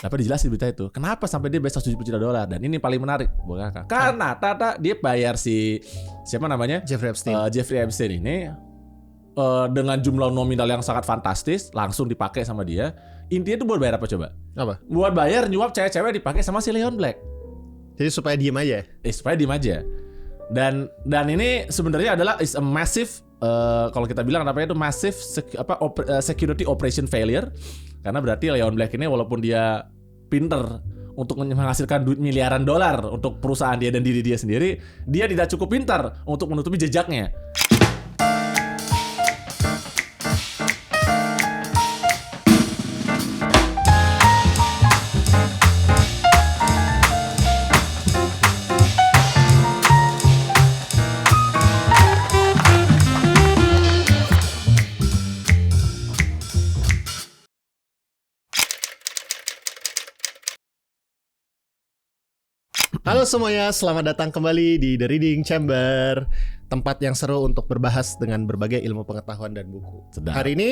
Dapat dijelasin berita itu. Kenapa sampai dia bayar $170 juta? Dan ini paling menarik buat kakak. Karena Tata dia bayar siapa namanya? Jeffrey Epstein ini dengan jumlah nominal yang sangat fantastis langsung dipakai sama dia. Intinya itu buat bayar apa coba? Apa? Buat bayar nyuap cewek-cewek dipakai sama si Leon Black. Jadi supaya diem aja. Supaya diem aja. Dan ini sebenarnya adalah is a massive kalau kita bilang namanya itu massive security operation failure. Karena berarti Leon Black ini walaupun dia pinter untuk menghasilkan duit miliaran dolar untuk perusahaan dia dan diri dia sendiri, dia tidak cukup pintar untuk menutupi jejaknya. Halo semuanya, selamat datang kembali di The Reading Chamber, tempat yang seru untuk berbahas dengan berbagai ilmu pengetahuan dan buku. Sedap. Hari ini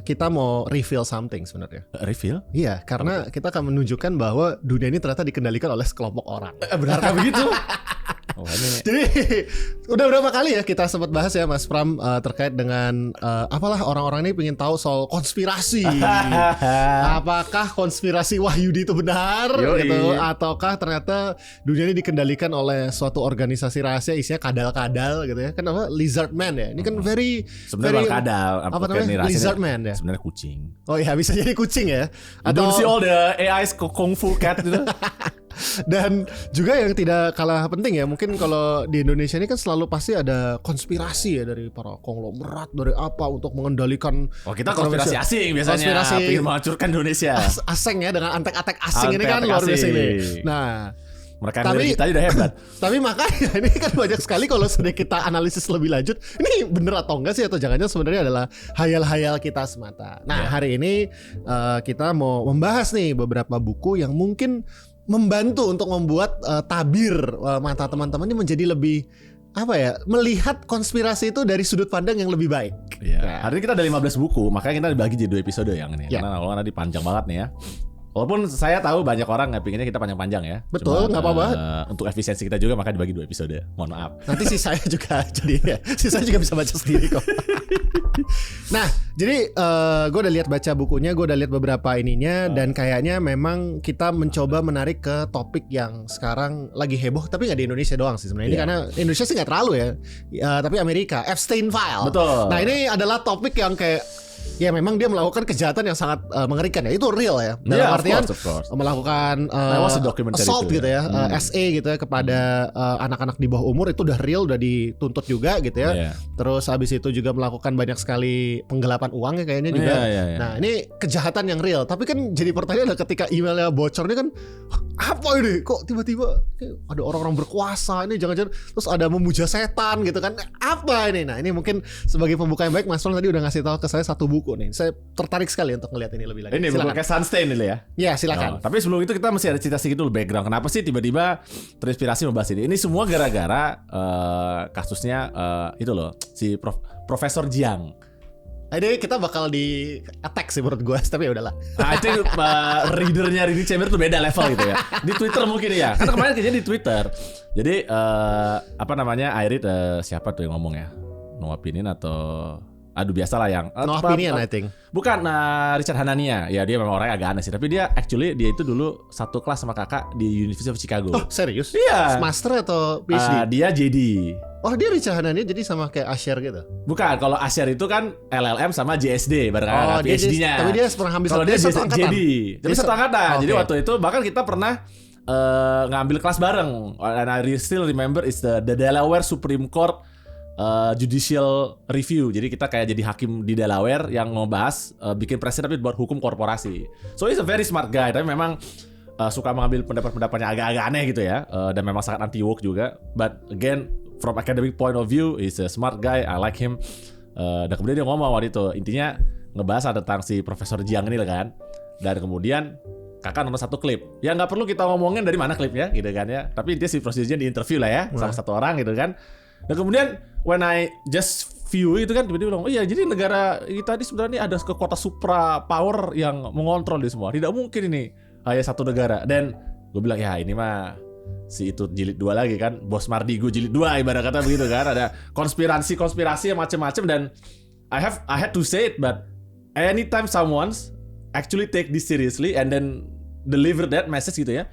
kita mau reveal something sebenarnya. Reveal? Iya, karena kita akan menunjukkan bahwa dunia ini ternyata dikendalikan oleh sekelompok orang. Benarkah begitu? Jadi udah berapa kali ya kita sempat bahas ya Mas Pram terkait dengan apalah orang-orang ini pengen tahu soal konspirasi. Apakah konspirasi Wahyudi itu benar gitu, ataukah ternyata dunia ini dikendalikan oleh suatu organisasi rahasia isinya kadal-kadal gitu ya. Kan apa? Lizard Man ya. Ini kan sebenarnya kadal. Apa namanya? Lizard Man ya. Sebenarnya kucing. Oh iya, bisa jadi kucing ya. Atau see all the AI's kung fu cat gitu. Dan juga yang tidak kalah penting ya, mungkin kalau di Indonesia ini kan selalu pasti ada konspirasi ya dari para konglomerat dari apa untuk mengendalikan. Oh, kita konspirasi asing biasanya, ingin menghancurkan Indonesia. Asing ya, dengan antek-antek asing ini kan luar biasa ini. Nah, tapi kita udah hebat. Tapi makanya ini kan banyak sekali kalau sudah kita analisis lebih lanjut, ini bener atau enggak sih, atau jangan-jangan sebenarnya adalah hayal-hayal kita semata. Nah, hari ini kita mau membahas nih beberapa buku yang mungkin membantu untuk membuat tabir mata teman-teman ini menjadi lebih melihat konspirasi itu dari sudut pandang yang lebih baik. Nah, hari ini kita ada 15 buku, makanya kita dibagi jadi 2 episode yang ini. Karena kalau nanti panjang banget nih ya. Walaupun saya tahu banyak orang nggak pinginnya kita panjang-panjang ya. Betul, nggak apa-apa. Untuk efisiensi kita juga makanya dibagi 2 episode. Mohon maaf. Nanti saya juga jadi saya juga bisa baca sendiri kok. Nah, jadi gue udah lihat baca bukunya, gue udah lihat beberapa ininya, dan kayaknya memang kita mencoba menarik ke topik yang sekarang lagi heboh, tapi nggak di Indonesia doang sih sebenarnya. Ini karena Indonesia sih nggak terlalu ya, tapi Amerika, Epstein File. Betul. Nah, ini adalah topik yang kayak ya memang dia melakukan kejahatan yang sangat mengerikan ya. Itu real ya. Dalam artian of course. Melakukan itu assault gitu ya, SE gitu ya kepada anak-anak di bawah umur, itu udah real, udah dituntut juga gitu ya. Terus habis itu juga melakukan banyak sekali penggelapan uang ya kayaknya juga. Nah, ini kejahatan yang real. Tapi kan jadi pertanyaan adalah ketika emailnya bocor ini kan, apa ini? Kok tiba-tiba ada orang-orang berkuasa ini, jangan-jangan terus ada memuja setan gitu kan. Apa ini? Nah, ini mungkin sebagai pembuka yang baik, Mas Ron tadi udah ngasih tahu ke saya satu buku nih. Saya tertarik sekali untuk ngeliat ini lebih lanjut. Ini buku kayak Sunstein ini ya? Ya, silakan. Tapi sebelum itu kita mesti ada cerita sedikit dulu background. Kenapa sih tiba-tiba terinspirasi membahas ini? Ini semua gara-gara kasusnya itu loh, si Profesor Jiang. Ini kita bakal di attack sih menurut gue, tapi ya udahlah. Nah, itu readernya Reading Chamber tuh beda level gitu ya. Di Twitter mungkin ya. Karena kemarin kayaknya di Twitter. Jadi I read siapa tuh yang ngomong ya? Noah Pinin atau biasalah yang Noah Pinin I think. Bukan Richard Hanania. Ya dia memang orangnya agak aneh sih, tapi dia itu dulu satu kelas sama kakak di University of Chicago. Oh, serius? Iya. Master atau PhD? Dia JD. Oh, dia Richard Hanania jadi sama kayak Asher gitu? Bukan, kalau Asher itu kan LLM sama JSD bareng PhD-nya. Tapi dia pernah ambil kalau dia satu angkatan. Jadi satu angkatan. Jadi waktu itu bahkan kita pernah ngambil kelas bareng. And I still remember it's the Delaware Supreme Court Judicial Review. Jadi kita kayak jadi hakim di Delaware yang ngebahas bikin presiden tapi buat hukum korporasi. So he's a very smart guy, tapi memang suka mengambil pendapat-pendapatnya agak-agak aneh gitu ya, dan memang sangat anti woke juga. But again, from academic point of view, he's a smart guy. I like him. Dan kemudian dia ngomong waktu itu, intinya ngebahas tentang si Profesor Jiang ini kan. Dan kemudian kakak nonton satu klip. Ya nggak perlu kita ngomongin dari mana klipnya gitu kan ya. Tapi dia si Profesor Jiang di interview lah ya sama satu orang gitu kan. Dan kemudian when I just view itu kan tiba-tiba bilang, oh iya jadi negara kita ini sebenarnya ada kekuatan supra power yang mengontrol di semua. Tidak mungkin ini hanya satu negara. Dan gue bilang ya ini mah si itu jilid 2 lagi kan, Bos Mardigu jilid 2 ibarat kata begitu kan. Ada konspirasi yang macam-macam. Dan I had to say it, but anytime someone's actually take this seriously and then deliver that message gitu ya,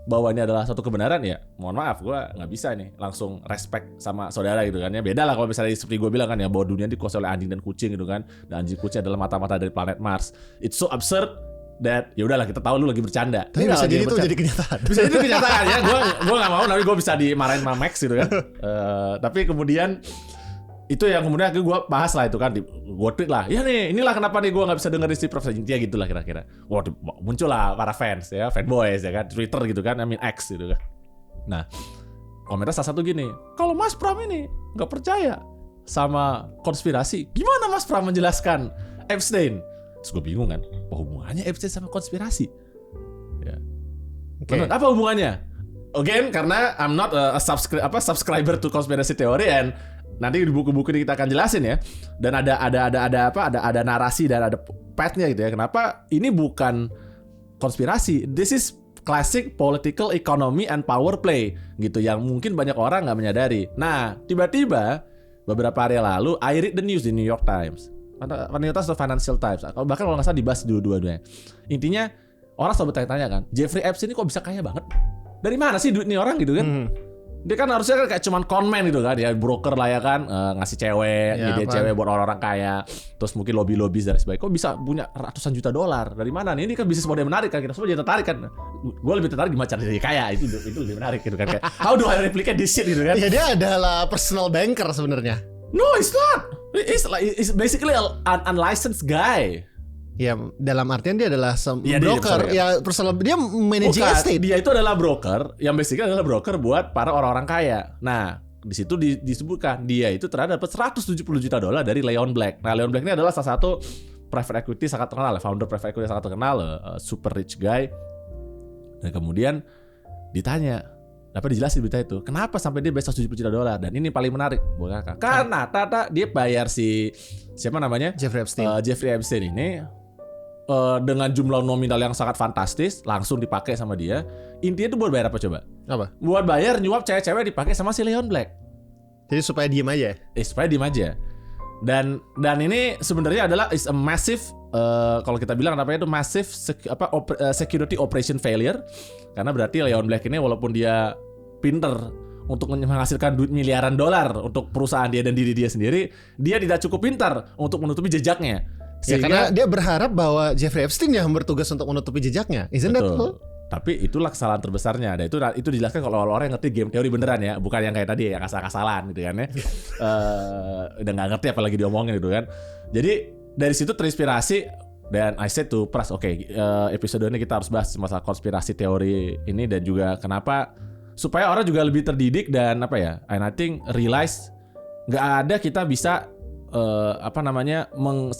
bahwa ini adalah suatu kebenaran, ya mohon maaf gue nggak bisa nih langsung respect sama saudara gitu kan ya. Beda lah kalau misalnya seperti gue bilang kan ya, bahwa dunia dikuasai oleh anjing dan kucing gitu kan, dan anjing kucing adalah mata-mata dari planet Mars. It's so absurd that ya udahlah kita tahu lu lagi bercanda. Tapi bisa jadi itu jadi kenyataan. Bisa jadi kenyataan ya. Gue nggak mau nanti gue bisa dimarahin sama Max gitu kan. Tapi kemudian itu yang kemudian gue bahas lah itu kan, gue tweet lah, ya nih inilah kenapa nih gue nggak bisa dengerin si Prof Intinya gitulah kira-kira. Wah muncul lah para fans ya, fanboys ya kan, Twitter gitu kan, X gitu kan. Nah komentar salah satu gini, kalau Mas Pram ini nggak percaya sama konspirasi, gimana Mas Pram menjelaskan Epstein? Terus gue bingung kan, apa hubungannya Epstein sama konspirasi? Ya. Okay. Apa hubungannya? Again karena I'm not a subscriber to conspiracy theory, and nanti di buku-buku ini kita akan jelasin ya. Dan ada narasi dan ada path-nya gitu ya. Kenapa ini bukan konspirasi? This is classic political economy and power play gitu, yang mungkin banyak orang nggak menyadari. Nah, tiba-tiba beberapa hari lalu I read the news di New York Times, atau Financial Times. Bahkan kalau nggak salah dibahas dua-duanya. Intinya orang selalu bertanya-tanya kan, Jeffrey Epstein ini kok bisa kaya banget? Dari mana sih duit nih orang gitu kan? Dia kan harusnya kan kayak cuman conman gitu kan, ya broker lah ya kan, ngasih cewek, ya, dia cewek buat orang-orang kaya, terus mungkin lobby dan sebagainya. Kok bisa punya ratusan juta dolar? Dari mana nih? Ini kan bisnis model menarik kan, kita semua jadi tertarik kan. Gue lebih tertarik gimana cara jadi kaya, itu lebih menarik gitu kan. Kayak, how do I replicate this shit gitu kan? Ya dia adalah personal banker sebenarnya. No, it's not. It's basically an unlicensed guy. Ya dalam artian dia adalah broker, dia managing estate. Dia itu adalah broker, yang basically adalah broker buat para orang-orang kaya. Nah, di situ disebutkan dia itu terhadap dapat $170 juta dari Leon Black. Nah, Leon Black ini adalah salah satu private equity sangat terkenal, founder private equity sangat terkenal, super rich guy. Dan kemudian ditanya, dapat dijelasin berita itu, kenapa sampai dia bayar $170 juta? Dan ini paling menarik buat kakak. Karena dia bayar siapa namanya? Jeffrey Epstein ini dengan jumlah nominal yang sangat fantastis, langsung dipakai sama dia. Intinya itu buat bayar apa coba? Apa? Buat bayar nyuap cewek-cewek dipakai sama si Leon Black. Jadi supaya diem aja? Supaya diem aja. Dan ini sebenarnya adalah is a massive, kalau kita bilang namanya itu massive security operation failure. Karena berarti Leon Black ini walaupun dia pinter untuk menghasilkan duit miliaran dolar untuk perusahaan dia dan diri dia sendiri, dia tidak cukup pintar untuk menutupi jejaknya. Sehingga, karena dia berharap bahwa Jeffrey Epstein yang bertugas untuk menutupi jejaknya. Isn't that so? Tapi itulah kesalahan terbesarnya. Dan itu dijelaskan kalau orang yang ngerti game teori beneran ya, bukan yang kayak tadi yang asal-asalan gitu kan ya. Udah nggak ngerti apalagi diomongin gitu kan. Jadi dari situ terinspirasi, dan I said to Pras, episode ini kita harus bahas masalah konspirasi teori ini, dan juga kenapa supaya orang juga lebih terdidik dan and I think realize nggak ada kita bisa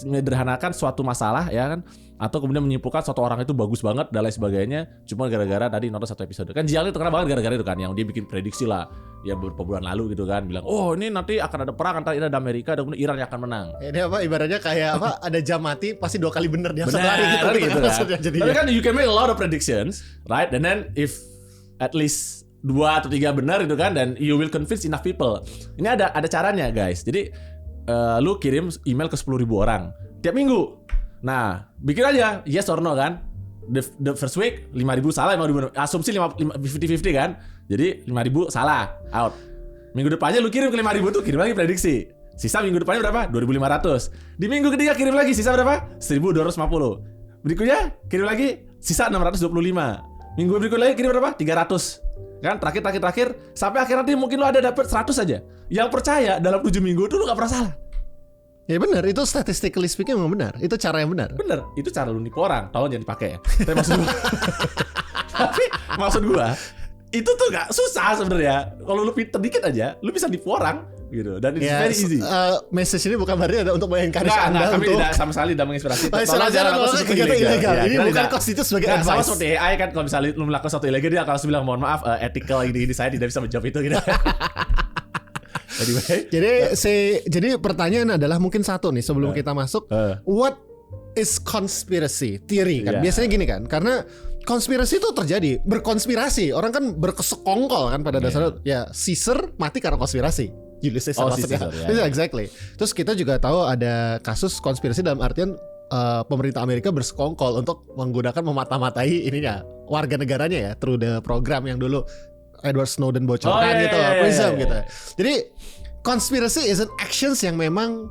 menyederhanakan suatu masalah ya kan, atau kemudian menyimpulkan suatu orang itu bagus banget dan lain sebagainya cuma gara-gara tadi nonton satu episode. Kan Jiang itu terkenal banget gara-gara itu kan, yang dia bikin prediksi lah ya beberapa bulan lalu gitu kan, bilang ini nanti akan ada perang antara Iran dan Amerika dan kemudian Iran yang akan menang. Ini ibaratnya kayak ada jam mati pasti 2 kali bener dia lari gitu kan. Tapi kan you can make a lot of predictions, right? And then if at least 2 atau 3 benar itu kan, dan you will convince enough people. Ini ada caranya guys. Jadi lu kirim email ke 10.000 orang tiap minggu. Nah, bikin aja yes or no kan. The first week 5.000 salah, 5.000 asumsi 50-50 kan. Jadi 5.000 salah, out. Minggu depannya lu kirim ke 5.000 tuh, kirim lagi prediksi. Sisa minggu depannya berapa? 2.500. Di minggu ketiga kirim lagi, sisa berapa? 1.250. Berikutnya kirim lagi, sisa 625. Minggu berikutnya lagi kirim berapa? 300. Kan terakhir sampai akhirnya nanti mungkin lu ada dapat 100 aja. Yang percaya dalam 7 minggu itu lu gak pernah salah. Ya benar, itu statistically speaking memang benar. Itu cara yang benar. Benar, itu cara lu nipu orang. Tolong jangan dipakai ya. Tapi maksud gua itu tuh gak susah sebenarnya. Kalau lu pinter dikit aja, lu bisa nipu orang gitu. Dan it's very easy. Message ini bukan berarti ada untuk mengencourage Anda kami tidak sama sekali tidak menginspirasi. Tolong jangan melakukan kegiatan ilegal. Ini bukan konstitusi sebagai advice. Sama seperti AI kan, kalau misalnya lu melakukan sesuatu ilegal, dia akan langsung bilang mohon maaf, ethical ini saya tidak bisa menjawab itu gitu. Anyway. Jadi pertanyaan adalah mungkin satu nih sebelum kita masuk, what is conspiracy theory kan? Biasanya gini kan, karena konspirasi itu terjadi, berkonspirasi. Orang kan berkesekongkol kan pada dasarnya. Ya Caesar mati karena konspirasi. Julius Caesar maksudnya. Exactly. Terus kita juga tahu ada kasus konspirasi dalam artian pemerintah Amerika bersekongkol untuk menggunakan memata-matai ininya warga negaranya ya, through the program yang dulu Edward Snowden bocorkan Prism gitu. Jadi konspirasi is an actions yang memang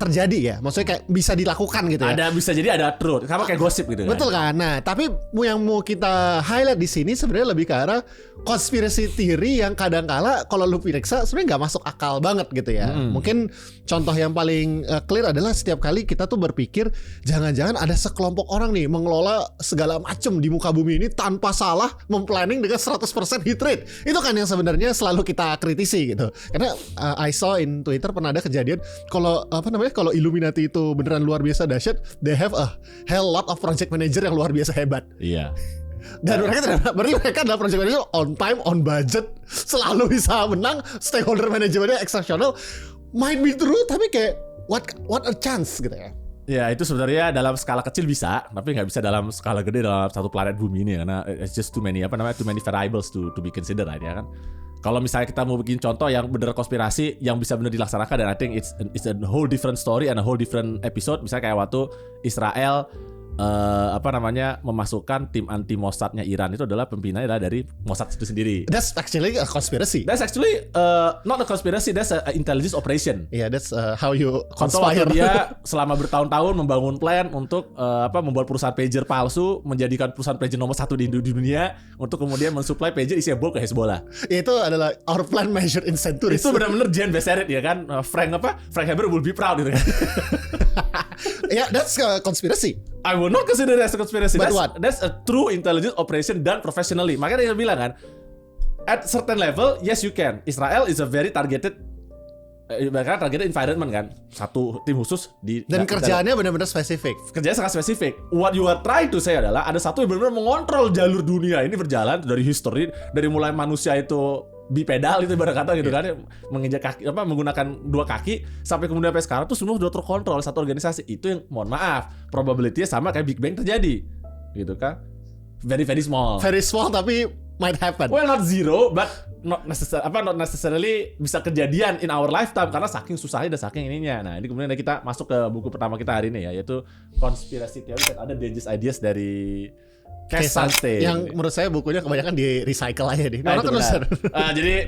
terjadi ya, maksudnya kayak bisa dilakukan gitu ya. Bisa jadi ada truth, sama kayak gosip gitu kan. Betul kan. Nah, tapi yang mau kita highlight di sini sebenarnya lebih ke arah conspiracy theory yang kadang-kala kalau lu periksa sebenarnya nggak masuk akal banget gitu ya. Mungkin contoh yang paling clear adalah setiap kali kita tuh berpikir jangan-jangan ada sekelompok orang nih mengelola segala macam di muka bumi ini tanpa salah, memplanning dengan 100% hit rate. Itu kan yang sebenarnya selalu kita kritisi gitu. Karena I saw in Twitter pernah ada kejadian kalau Illuminati itu beneran luar biasa dahsyat, they have a hell lot of project manager yang luar biasa hebat. Iya. Dan mereka adalah project manager on time, on budget, selalu bisa menang, stakeholder manajemennya exceptional. Might be true, tapi kayak what a chance gitu ya. Ya itu sebenarnya dalam skala kecil bisa, tapi nggak bisa dalam skala gede dalam satu planet bumi ini karena it's just too many variables to be considered ya kan. Kalau misalnya kita mau bikin contoh yang bener konspirasi yang bisa bener dilaksanakan, dan I think it's a whole different story and a whole different episode. Misalnya kayak waktu Israel memasukkan tim anti Mossadnya Iran, itu adalah pimpinannya adalah dari Mossad itu sendiri. That's actually a conspiracy. That's actually not a conspiracy, that's a intelligence operation. Yeah, that's how you conspire. Waktu dia selama bertahun-tahun membangun plan untuk membuat perusahaan pager palsu, menjadikan perusahaan pager nomor 1 di dunia untuk kemudian mensuplai pager isinya bom ke Hezbollah. Itu adalah our plan measured in centuries. Itu benar-benar Jan Beserit ya kan, Frank Haber will be proud gitu kan. Yeah, that's a conspiracy. I will not consider that as a conspiracy. But what? That's a true intelligence operation done professionally. Makanya dia bilang kan, at certain level, yes you can. Israel is a very targeted environment kan. Satu tim khusus dan kerjaannya benar-benar spesifik. Kerjanya sangat spesifik. What you are trying to say adalah ada satu yang benar-benar mengontrol jalur dunia ini berjalan dari history, dari mulai manusia itu bipedal itu ibarat kata gitu kan, menginjak kaki menggunakan dua kaki sampai kemudian sampai sekarang tuh semua udah terkontrol satu organisasi. Itu yang mohon maaf probability-nya sama kayak Big Bang terjadi gitu kan, very small tapi might happen. Well, not zero but not necessarily bisa kejadian in our lifetime karena saking susahnya dan saking ininya. Nah ini kemudian kita masuk ke buku pertama kita hari ini ya, yaitu konspirasi teori dan ada dangerous ideas dari Cass Sunstein. Yang menurut saya bukunya kebanyakan di recycle aja deh. Nah, jadi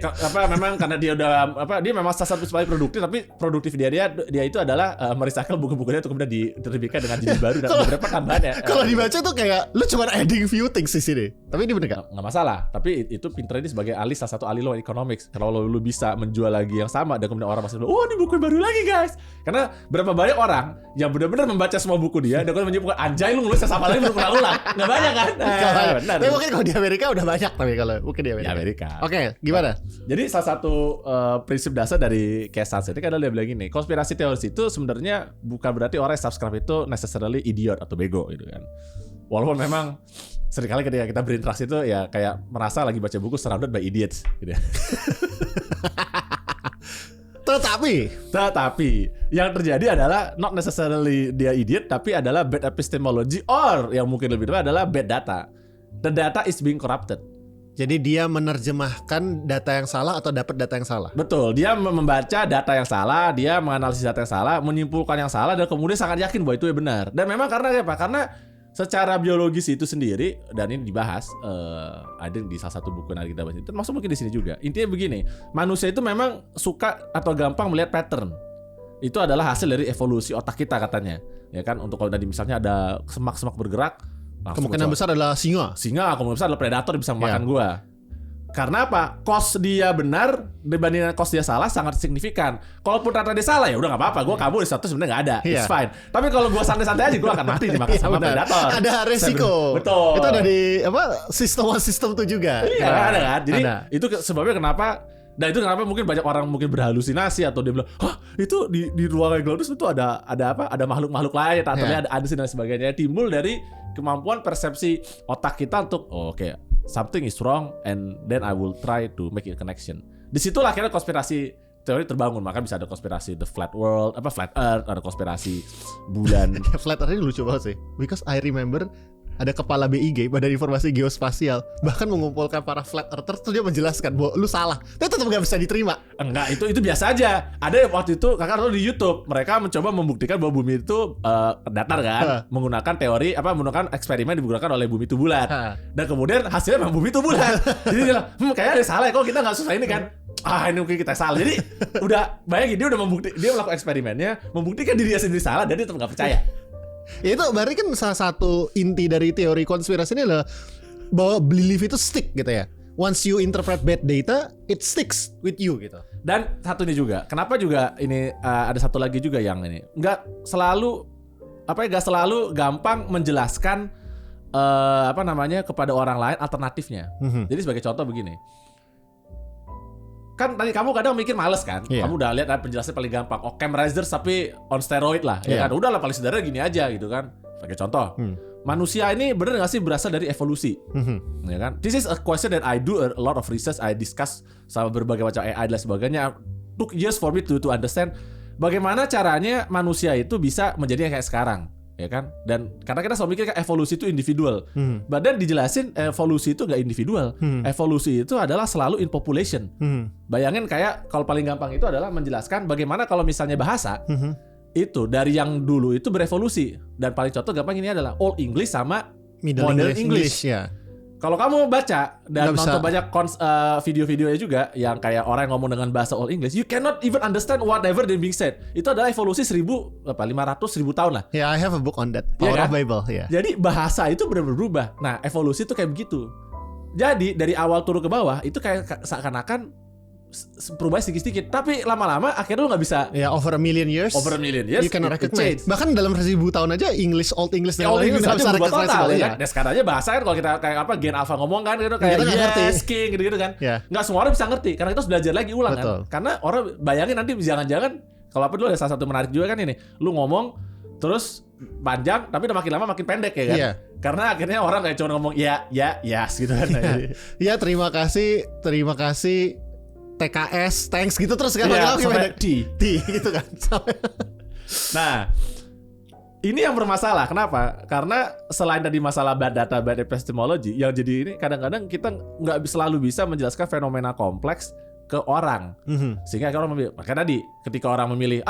memang karena dia udah dia memang salah satu paling produktif, tapi produktif dia itu adalah merecycle buku-bukunya untuk kemudian diterbitkan dengan jilid baru dan beberapa tambahannya. Kalau dibaca tuh kayak lu cuma adding few things di sini. Tapi ini bener gak? Nggak masalah. Tapi itu pinter ini sebagai salah satu ahli law economics. Kalau lu bisa menjual lagi yang sama dan kemudian orang masih bilang, oh ini buku baru lagi guys. Karena berapa banyak orang yang benar-benar membaca semua buku dia dan kemudian menyebutkan anjay lu nulis sama lagi berulang-ulang. Nggak banyak kan? Benar. Tapi mungkin kalau di Amerika udah banyak, tapi kalau mungkin di Amerika. Oke, gimana? Jadi salah satu prinsip dasar dari Cass Sunstein itu adalah dia bilang gini, konspirasi teoris itu sebenarnya bukan berarti orang yang subscribe itu necessarily idiot atau bego gitu kan. Walaupun memang seringkali ketika kita berinteraksi itu ya kayak merasa lagi baca buku surrounded by idiots gitu ya. Tetapi yang terjadi adalah not necessarily dia idiot, tapi adalah bad epistemology, or yang mungkin lebih tepat adalah bad data. The data is being corrupted. Jadi dia menerjemahkan data yang salah atau dapat data yang salah. Betul, dia membaca data yang salah, dia menganalisis data yang salah, menyimpulkan yang salah, dan kemudian sangat yakin bahwa itu benar. Dan memang karena apa? Karena secara biologis itu sendiri, dan ini dibahas ada di salah satu buku yang kita bahas, termasuk mungkin di sini juga. Intinya begini, manusia itu memang suka atau gampang melihat pattern. Itu adalah hasil dari evolusi otak kita katanya, ya kan? Untuk kalau tadi misalnya ada semak-semak bergerak, kemungkinan besar adalah singa, kemungkinan besar adalah predator bisa memakan gua. Karena apa? Cost dia benar dibandingkan cost dia salah sangat signifikan. Kalaupun ternyata dia salah ya udah nggak apa-apa, gue kabur di satu sebenarnya nggak ada, it's fine. Tapi kalau gue santai-santai aja gue akan mati dimakan sama predator. Ada resiko. Betul. Itu ada di sistem itu juga. Iya ada kan. Jadi itu sebabnya kenapa. Dan itu kenapa mungkin banyak orang mungkin berhalusinasi atau dia bilang, hah itu di ruangan Globus itu ada apa? Ada makhluk-makhluk lain atau ada dan sebagainya. Timbul dari kemampuan persepsi otak kita untuk something is wrong and then I will try to make a connection. Disitulah akhirnya konspirasi teori terbangun, maka bisa ada konspirasi the flat world, flat earth, ada konspirasi bulan. Flat earth ini lucu banget sih, because I remember ada kepala BIG, Badan Informasi Geospasial, bahkan mengumpulkan para flat earthers, terus dia menjelaskan bahwa lu salah, tapi tetap gak bisa diterima. Enggak, itu biasa aja. Ada waktu itu kakak tahu di YouTube, mereka mencoba membuktikan bahwa bumi itu datar kan, menggunakan teori menggunakan eksperimen digunakan oleh bumi itu bulat. Dan kemudian hasilnya memang bumi itu bulat. Jadi dia bilang, kayaknya ada salah ya, kok kita nggak susah ini kan? Ini mungkin kita salah. Jadi udah bayangin dia udah dia melakukan eksperimennya, membuktikan dirinya sendiri salah dan dia tetap nggak percaya. Ya itu berarti kan salah satu inti dari teori konspirasi ini adalah bahwa belief itu stick gitu ya. Once you interpret bad data, it sticks with you gitu. Dan satu ini juga, kenapa juga ini ada satu lagi juga yang ini nggak selalu gampang menjelaskan kepada orang lain alternatifnya. Jadi sebagai contoh begini. Kan tadi kamu kadang mikir males kan, kamu udah lihat penjelasan paling gampang, Cam Risers tapi on steroid lah, ya kan, udahlah paling sederhana gini aja gitu kan. Sebagai contoh, manusia ini bener nggak sih berasal dari evolusi, ya kan? This is a question that I do a lot of research, I discuss sama berbagai macam AI dan sebagainya. Took years for me to understand bagaimana caranya manusia itu bisa menjadi kayak sekarang. Ya kan, dan karena kita selalu mikir kan evolusi itu individual, badan dijelasin evolusi itu nggak individual, evolusi itu adalah selalu in population. Bayangin kayak kalau paling gampang itu adalah menjelaskan bagaimana kalau misalnya bahasa itu dari yang dulu itu berevolusi, dan paling contoh gampang ini adalah Old English sama Modern English. Ya. Kalau kamu baca dan nonton banyak video-videonya juga yang kayak orang yang ngomong dengan bahasa Old English, you cannot even understand whatever they being said. Itu adalah evolusi 500-1000 tahun lah. Yeah, I have a book on that. Power of Bible. Yeah. Jadi bahasa itu benar-benar berubah. Nah, evolusi itu kayak begitu. Jadi dari awal turun ke bawah itu kayak seakan-akan perubahan sedikit-sedikit, tapi lama-lama akhirnya lu nggak bisa. Ya, over a million years you can recognize. Bahkan dalam 1000 tahun aja Old English dan Old English nggak bisa recognize ya. Dan sekarang aja bahasa kan kalau kita kayak Gen Alpha ngomong kan gitu kayak yes king gitu kan, nggak semua orang bisa ngerti karena kita harus belajar lagi ulang. Betul. Kan, karena orang bayangin nanti jangan-jangan kalau dulu ada salah satu menarik juga kan ini, lu ngomong terus panjang tapi udah makin lama makin pendek ya kan. Karena akhirnya orang kayak cuma ngomong yes gitu kan. Ya terima kasih TKS, thanks gitu terus kan sampai D gitu kan. Nah, ini yang bermasalah. Kenapa? Karena selain tadi masalah bad data, bad epistemology, yang jadi ini kadang-kadang kita nggak selalu bisa menjelaskan fenomena kompleks ke orang. Sehingga orang memilih. Makanya tadi ketika orang memilih,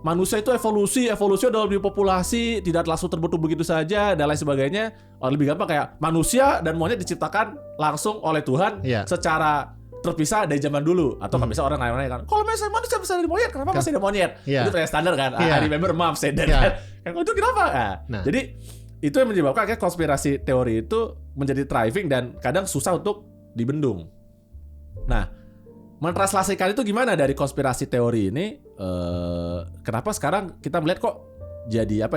manusia itu evolusi adalah lebih populasi, tidak langsung terbentuk begitu saja dan lain sebagainya. Lebih gampang kayak manusia dan monyet diciptakan langsung oleh Tuhan secara terpisah dari zaman dulu. Atau kan bisa orang lain kan, kalau misalnya manusia bisa dari monyet, kenapa masih ada monyet? Itu kayak standar kan. I remember mom said that kan. Itu kenapa? Jadi itu yang menyebabkan kayak konspirasi teori itu menjadi thriving dan kadang susah untuk dibendung. Nah, mentranslasikan itu gimana dari konspirasi teori ini? Kenapa sekarang kita melihat kok jadi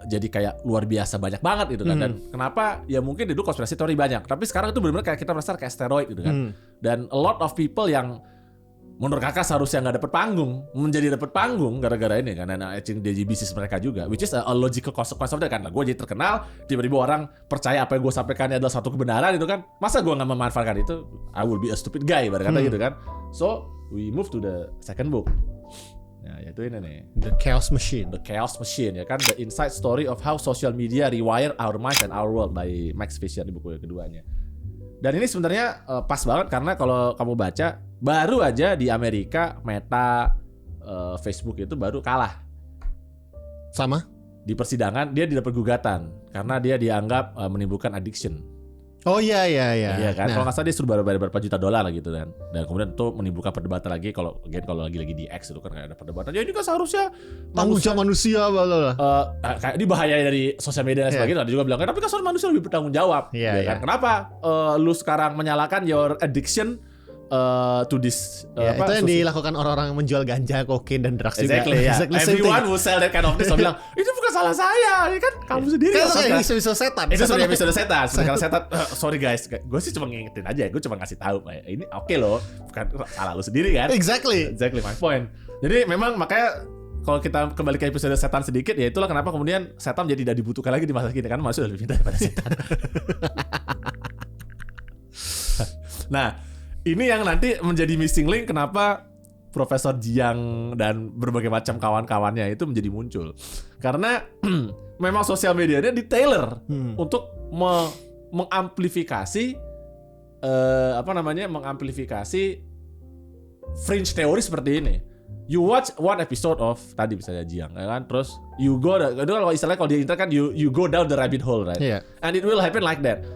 jadi kayak luar biasa banyak banget gitu kan. Dan kenapa ya mungkin dulu konspirasi teori banyak, tapi sekarang itu benar-benar kayak kita merasa kayak steroid gitu kan. Dan a lot of people yang menurut kakak seharusnya nggak dapat panggung menjadi dapat panggung gara-gara ini kan. Dan jadi bisnis mereka juga, which is a logical consequence of that kan. Gue jadi terkenal, tiba-tiba orang percaya apa yang gue sampaikan adalah satu kebenaran itu kan. Masa gue nggak memanfaatkan itu? I will be a stupid guy pada kata gitu kan. So we move to the second book. Nah, yaitu ini nih, The Chaos Machine ya kan, The Inside Story of How Social Media Rewire Our Minds and Our World by Max Fisher di buku keduanya. Dan ini sebenarnya pas banget karena kalau kamu baca baru aja di Amerika Meta, Facebook itu baru kalah sama di persidangan. Dia didapat gugatan karena dia dianggap menimbulkan addiction. Oh iya kan. Kalau nggak salah dia suruh bayar berapa juta dolar gitu kan. Dan kemudian itu menimbulkan perdebatan lagi kalau lagi di X itu kan kayak ada perdebatan. Ya ini kan seharusnya tanggung jawab manusia kayak ini bahaya dari sosial media dan sebagainya. Ada juga bilang tapi kan soal manusia lebih bertanggung jawab. Kan? Kenapa lu sekarang menyalahkan your addiction to this itu yang dilakukan orang-orang yang menjual ganja, kokain dan drugs juga. Everyone will sell that kind of thing. So bilang itu bukan salah saya, ya kan kamu sendiri. Kan episode setan. Itu sebenarnya episode setan. Karena setan, sorry guys, gue sih cuma ngingetin aja, gue cuma ngasih tahu ini oke loh, bukan salah lu sendiri kan. Exactly my point. Jadi memang makanya kalau kita kembali ke episode setan sedikit, ya itulah kenapa kemudian setan jadi tidak dibutuhkan lagi di masa kini karena manusia lebih pintar daripada setan. Nah, ini yang nanti menjadi missing link kenapa Profesor Jiang dan berbagai macam kawan-kawannya itu menjadi muncul. Karena memang sosial medianya di-tailor untuk mengamplifikasi mengamplifikasi fringe teori seperti ini. You watch one episode of tadi misalnya Jiang, ya kan? Terus you go, itu kalau istilahnya kalau di internet kan you go down the rabbit hole, right? Yeah. And it will happen like that.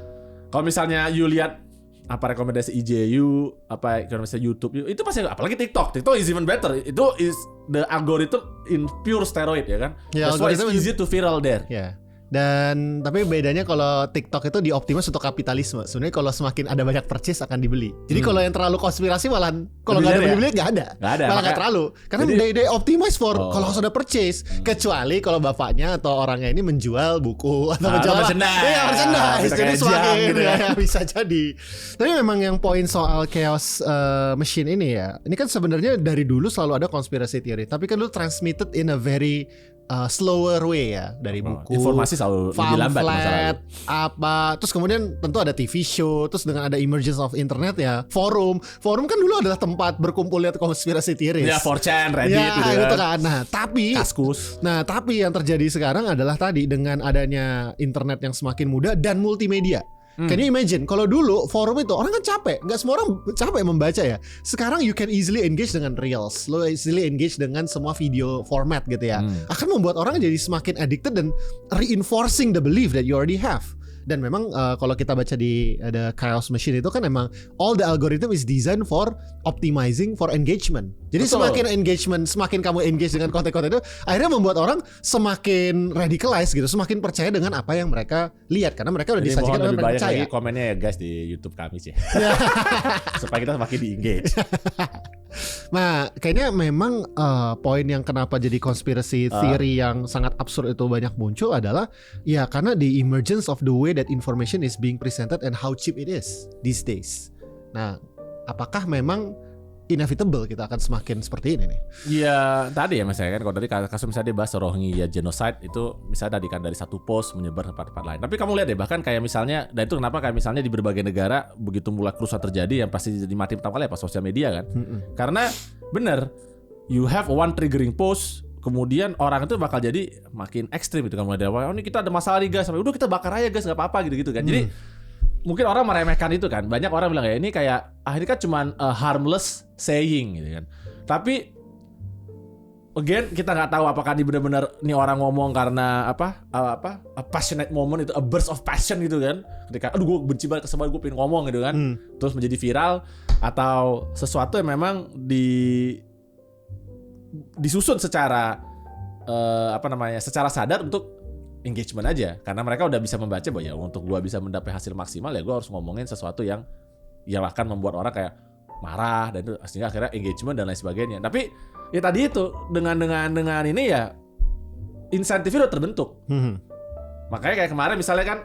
Kalau misalnya you lihat apa rekomendasi IJU, apa rekomendasi YouTube, itu pasti, apalagi TikTok is even better. Itu is the algorithm in pure steroid, ya kan? Yeah, that's why it's easy to viral there. Yeah. Dan tapi bedanya kalau TikTok itu dioptimis untuk kapitalisme. Sebenarnya kalau semakin ada banyak purchase akan dibeli. Jadi kalau yang terlalu konspirasi malah kalau nggak ada beli-beli nggak ada. Malah nggak terlalu. Karena they optimize for kalau harus ada purchase. Kecuali kalau bapaknya atau orangnya ini menjual buku atau menjual merchandise. Jadi semakin gitu ya, bisa jadi. Tapi memang yang poin soal chaos machine ini ya. Ini kan sebenarnya dari dulu selalu ada konspirasi teori. Tapi kan dulu transmitted in a very slower way ya, dari buku, informasi selalu lebih lambat apa, terus kemudian tentu ada TV show, terus dengan ada emergence of internet ya, forum kan dulu adalah tempat berkumpulnya konspirasi teoris. Ya 4chan, Reddit gitu kan. Kaskus. Tapi yang terjadi sekarang adalah tadi dengan adanya internet yang semakin mudah dan multimedia. Can you imagine kalau dulu forum itu orang kan capek, nggak semua orang capek membaca ya. Sekarang you can easily engage dengan reels, lo easily engage dengan semua video format gitu ya. Akan membuat orang jadi semakin addicted dan reinforcing the belief that you already have. Dan memang kalau kita baca di ada chaos machine itu kan memang all the algorithm is designed for optimizing for engagement. Jadi semakin engagement, semakin kamu engage dengan konten-konten itu, akhirnya membuat orang semakin radicalized gitu, semakin percaya dengan apa yang mereka lihat karena mereka udah disajikan dengan mereka percaya. Lagi komennya ya guys di YouTube kami sih. Supaya kita semakin di-engage. Nah, kayaknya memang poin yang kenapa jadi konspirasi theory yang sangat absurd itu banyak muncul adalah ya karena the emergence of the way that information is being presented and how cheap it is these days. Nah, apakah memang inevitable kita akan semakin seperti ini nih? Ya tadi ya mas ya kan, kalau tadi kasus misalnya dia bahas Rohingya genocide itu misalnya tadi kan dari satu post menyebar ke tempat-tempat lain. Tapi kamu lihat deh bahkan kayak misalnya, dan itu kenapa kayak misalnya di berbagai negara begitu mulai kerusuhan terjadi yang pasti jadi mati pertama kali ya pas sosial media kan. Karena bener, you have one triggering post, kemudian orang itu bakal jadi makin ekstrim gitu kan, mulai dari oh ini kita ada masalah nih guys, sampai udah kita bakar aja guys nggak apa-apa gitu kan. Jadi mungkin orang meremehkan itu kan. Banyak orang bilang ya ini kayak ini kan cuman harmless saying gitu kan. Tapi again kita nggak tahu apakah ini benar-benar nih orang ngomong karena a passionate moment itu, a burst of passion gitu kan. Ketika aduh gue benci banget, kesel banget, gue pengen ngomong gitu kan. Terus menjadi viral, atau sesuatu yang memang disusun secara secara sadar untuk engagement aja, karena mereka udah bisa membaca bahwa ya untuk gua bisa mendapat hasil maksimal ya gua harus ngomongin sesuatu yang akan membuat orang kayak marah, dan itu sehingga akhirnya engagement dan lain sebagainya. Tapi ya tadi itu dengan ini ya insentifnya udah terbentuk. Makanya kayak kemarin misalnya kan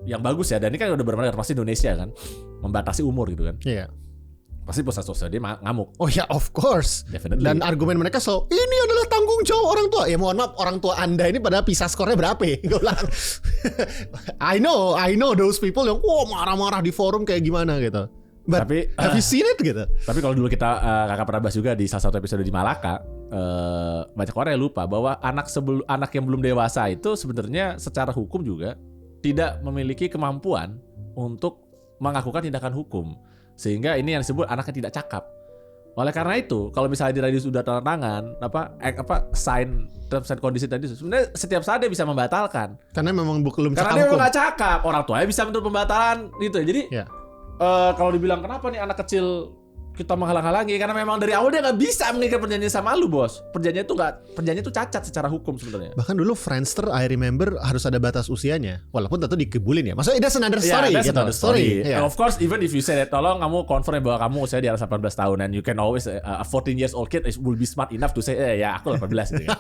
yang bagus ya, dan ini kan udah benar-benar pasti Indonesia kan membatasi umur gitu kan. Iya. Pasti pusat sosial dia ngamuk. Oh ya, of course. Definitely. Dan argumen mereka selalu ini adalah tanggung jawab orang tua. Ya mohon maaf, orang tua Anda ini pada PISA skornya berapa ya? Gue bilang, I know those people yang marah-marah di forum kayak gimana gitu. But tapi have you seen it gitu? Tapi kalau dulu kita kakak pernah bahas juga di salah satu episode di Malaka, banyak orang yang lupa bahwa anak yang belum dewasa itu sebenarnya secara hukum juga tidak memiliki kemampuan untuk melakukan tindakan hukum. Sehingga ini yang disebut anaknya tidak cakap. Oleh karena itu, kalau misalnya di radius sudah tanda tangan, sign terms and condition tadi, sebenarnya setiap saat dia bisa membatalkan. Karena memang belum cakap. Karena dia memang nggak cakap, orang tuanya bisa menuntut pembatalan gitu. Jadi kalau dibilang kenapa nih anak kecil kita menghalang-halangi, karena memang dari awal dia nggak bisa mengikat perjanjian sama lu bos. Perjanjian itu cacat secara hukum sebenarnya. Bahkan dulu Friendster, I remember harus ada batas usianya, walaupun tentu dikebulin ya. Maksudnya that's another story. Yeah, that's another story. Yeah. Of course, even if you say that, tolong kamu confirm bahwa kamu usia di atas 18 tahun, and you can always a 14 years old kid will be smart enough to say ya aku 18 gitu kan.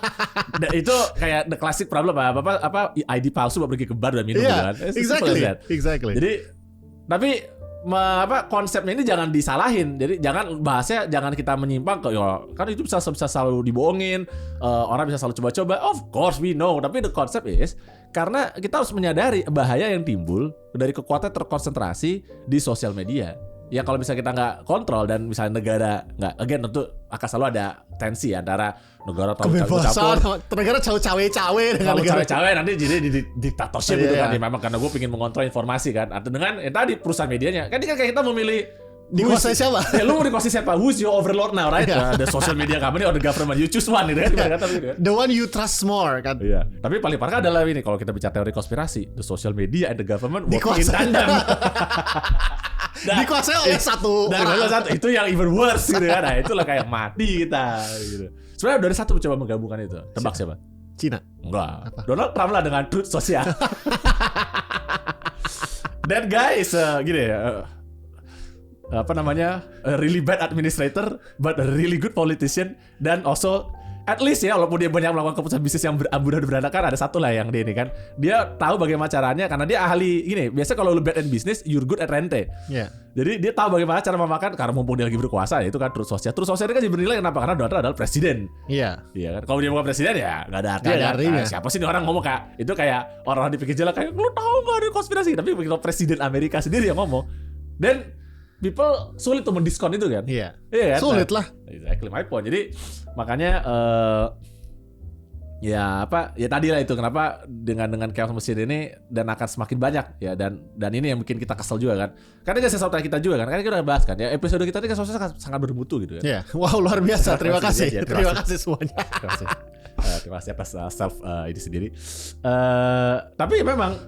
Dan itu kayak the classic problem ID palsu buat pergi ke bar dan minum gitu kan. Exactly. Jadi tapi konsepnya ini jangan disalahin. Jadi bahasnya jangan kita menyimpang ke kan itu bisa selalu dibohongin, orang bisa selalu coba-coba. Of course we know, tapi the concept is karena kita harus menyadari bahaya yang timbul dari kekuatan terkonsentrasi di sosial media. ya kalau misalnya kita nggak kontrol dan misalnya negara nggak, again tentu akan selalu ada tensi antara negara kebebasan, negara cawe-cawe dengan negara cawe-cawe nanti jadi di diktatorship gitu kan. Memang karena gue pengen mengontrol informasi kan. Atau dengan tadi perusahaan medianya kan, ini kan kayak kita memilih dikuasai siapa? Ya lu mau dikuasai siapa? Who's your overlord now, right? The social media company or the government, you choose one gitu kan. The one you trust more kan. Iya. Tapi paling parah adalah ini kalau kita bicara teori konspirasi, the social media and the government working in tandem. Dikuasai oleh satu orang. Itu yang even worse gitu kan. Nah, itulah kayak mati kita gitu. Sebenarnya dari satu coba menggabungkan itu. Tebak siapa? Cina. Enggak. Apa? Donald Trump lah dengan truth social. That guy is gini ya. Apa namanya, a really bad administrator but a really good politician, dan also at least ya walaupun dia banyak melakukan keputusan bisnis yang berantakan, ada satu lah yang dia ini kan, dia tahu bagaimana caranya karena dia ahli gini. Biasa kalau lu bad at business, you're good at rente. Jadi dia tahu bagaimana cara memakan karena mumpung dia lagi berkuasa, itu kan truth social. Truth social ini kan bernilai kenapa? Karena Donald Trump adalah presiden. Iya kan. Kalau dia bukan presiden ya nggak ada artinya. Siapa sih ini orang ngomong kayak itu, kayak orang di pinggir jalan kayak lu tahu nggak ada konspirasi, tapi begitu presiden Amerika sendiri yang ngomong, dan people sulit untuk mendiskon itu kan. Iya kan? Sulit lah. Exactly my point. Jadi makanya ya tadi lah itu kenapa dengan chaos mesin ini dan akan semakin banyak ya, dan ini yang bikin kita kesel juga kan. Karena ini sesuatu kita juga kan. Karena kita udah bahas kan ya, episode kita ini kan sangat bermutu gitu kan. Iya. Wow, luar biasa. Terima kasih. Terima kasih semuanya. Terima kasih atas ini sendiri. Tapi memang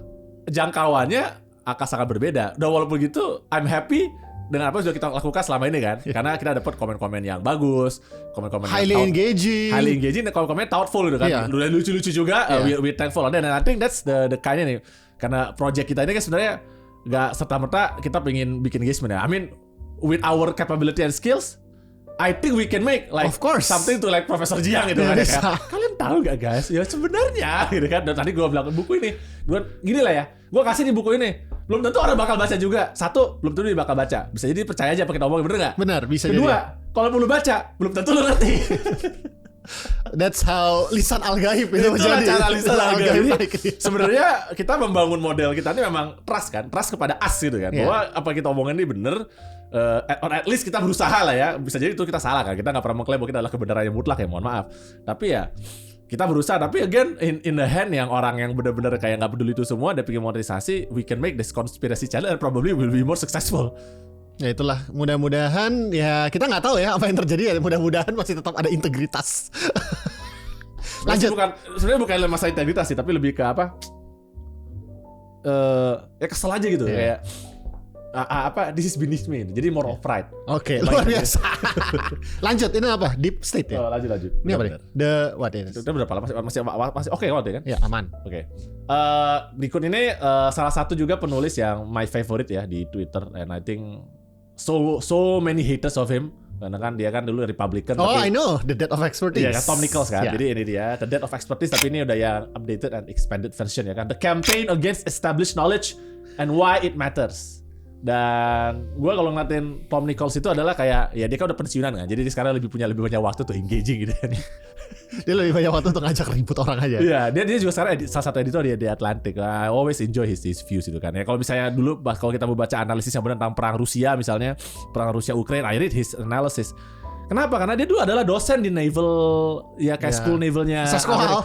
jangkauannya akan sangat berbeda. Dan walaupun gitu, I'm happy dengan apa yang sudah kita lakukan selama ini kan. Karena kita dapat komen-komen yang bagus, komen-komen highly engaging, dan komen-komen thoughtful gitu kan. Udah lucu-lucu juga. We thankful. Dan I think that's the kind nih. Karena project kita ini kan sebenarnya nggak serta-merta kita pengen bikin engagement ya. I mean, with our capability and skills, I think we can make like something to like Profesor Jiang gitu kan. Kalian tahu gak guys? Ya sebenarnya gitu kan. Dan tadi gue bilang buku ini, gini lah ya. Gue kasih di buku ini. Belum tentu orang bakal baca juga. Satu, belum tentu dia bakal baca. Bisa jadi percaya aja apa kita omongin, bener gak? Benar, bisa jadi. Kedua, kalau lu baca, belum tentu lu ngerti. That's how lisan al-gaib itu menjadi. Cara lisan al-gaib. Sebenarnya kita membangun model kita ini memang trust kan. Trust kepada us gitu kan. Bahwa apa kita omongin ini bener. Or at least kita berusaha lah ya. Bisa jadi itu kita salah kan. Kita gak pernah mengklaim bahwa kita adalah kebenaran yang mutlak ya. Mohon maaf. Tapi ya kita berusaha, tapi again in the hand yang orang yang benar-benar kayak nggak peduli itu semua, dan bikin monetisasi, we can make this conspiracy channel and probably will be more successful. Ya itulah, mudah-mudahan ya, kita nggak tahu ya apa yang terjadi ya, mudah-mudahan masih tetap ada integritas. Lanjut. Sebenarnya bukan masalah integritas sih, tapi lebih ke apa? Ya kesel aja gitu, kayak this is beneath me. Jadi more of pride. Oke, luar biasa. Lanjut, ini apa? Deep state ya? Lanjut. Ini apa nih? What is? Itu berapa lama? Masih oke waktu kan? Ya, aman. Oke. Berikut ini salah satu juga penulis yang my favorite ya di Twitter, and I think so many haters of him. Karena kan dia kan dulu Republican. I know, The Death of Expertise. Iya kan, Tom Nichols kan. Jadi ini dia, The Death of Expertise, tapi ini udah yang updated and expanded version ya kan. The Campaign Against Established Knowledge and Why It Matters. Dan gue kalau ngeliatin Tom Nichols itu adalah kayak, ya dia kan udah pensiunan kan. Jadi dia sekarang lebih banyak waktu tuh engaging gitu kan. Dia lebih banyak waktu untuk ngajak ribut orang aja. Iya, dia juga sekarang salah satu editor di Atlantic. I always enjoy his views itu kan. Ya kalau misalnya dulu kalau kita mau baca analisis yang benar tentang perang Rusia misalnya, perang Rusia Ukraine, I read his analysis. Kenapa? Karena dia dulu adalah dosen di naval, ya kayak school navalnya sekolah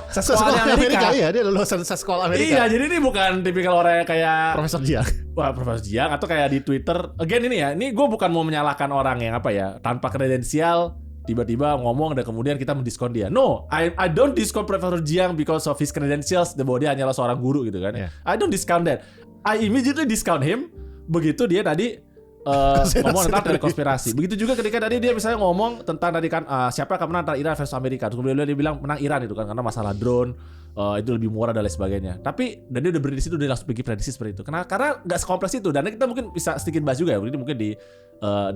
Amerika. Iya, dia lulusan sekolah Amerika. Iya, jadi ini bukan tipikal orang kayak Profesor Jiang. Wah, Profesor Jiang atau kayak di Twitter. Again ini ya, ini gue bukan mau menyalahkan orang yang apa ya, tanpa kredensial tiba-tiba ngomong dan kemudian kita mendiskon dia. No, I don't discount Profesor Jiang because of his credentials, bahwa dia hanyalah seorang guru gitu kan. I don't discount that. I immediately discount him begitu dia tadi ngomong tentang teori konspirasi. Begitu juga ketika tadi dia misalnya ngomong tentang tadi kan siapa akan menang antara Iran versus Amerika. Terus kemudian dia bilang menang Iran itu kan karena masalah drone, itu lebih murah dan lain sebagainya. Tapi dan dia udah berdiri di situ, dia langsung pergi prediksi seperti itu. Karena nggak sekompleks itu, dan kita mungkin bisa sedikit bahas juga ya. Ini mungkin di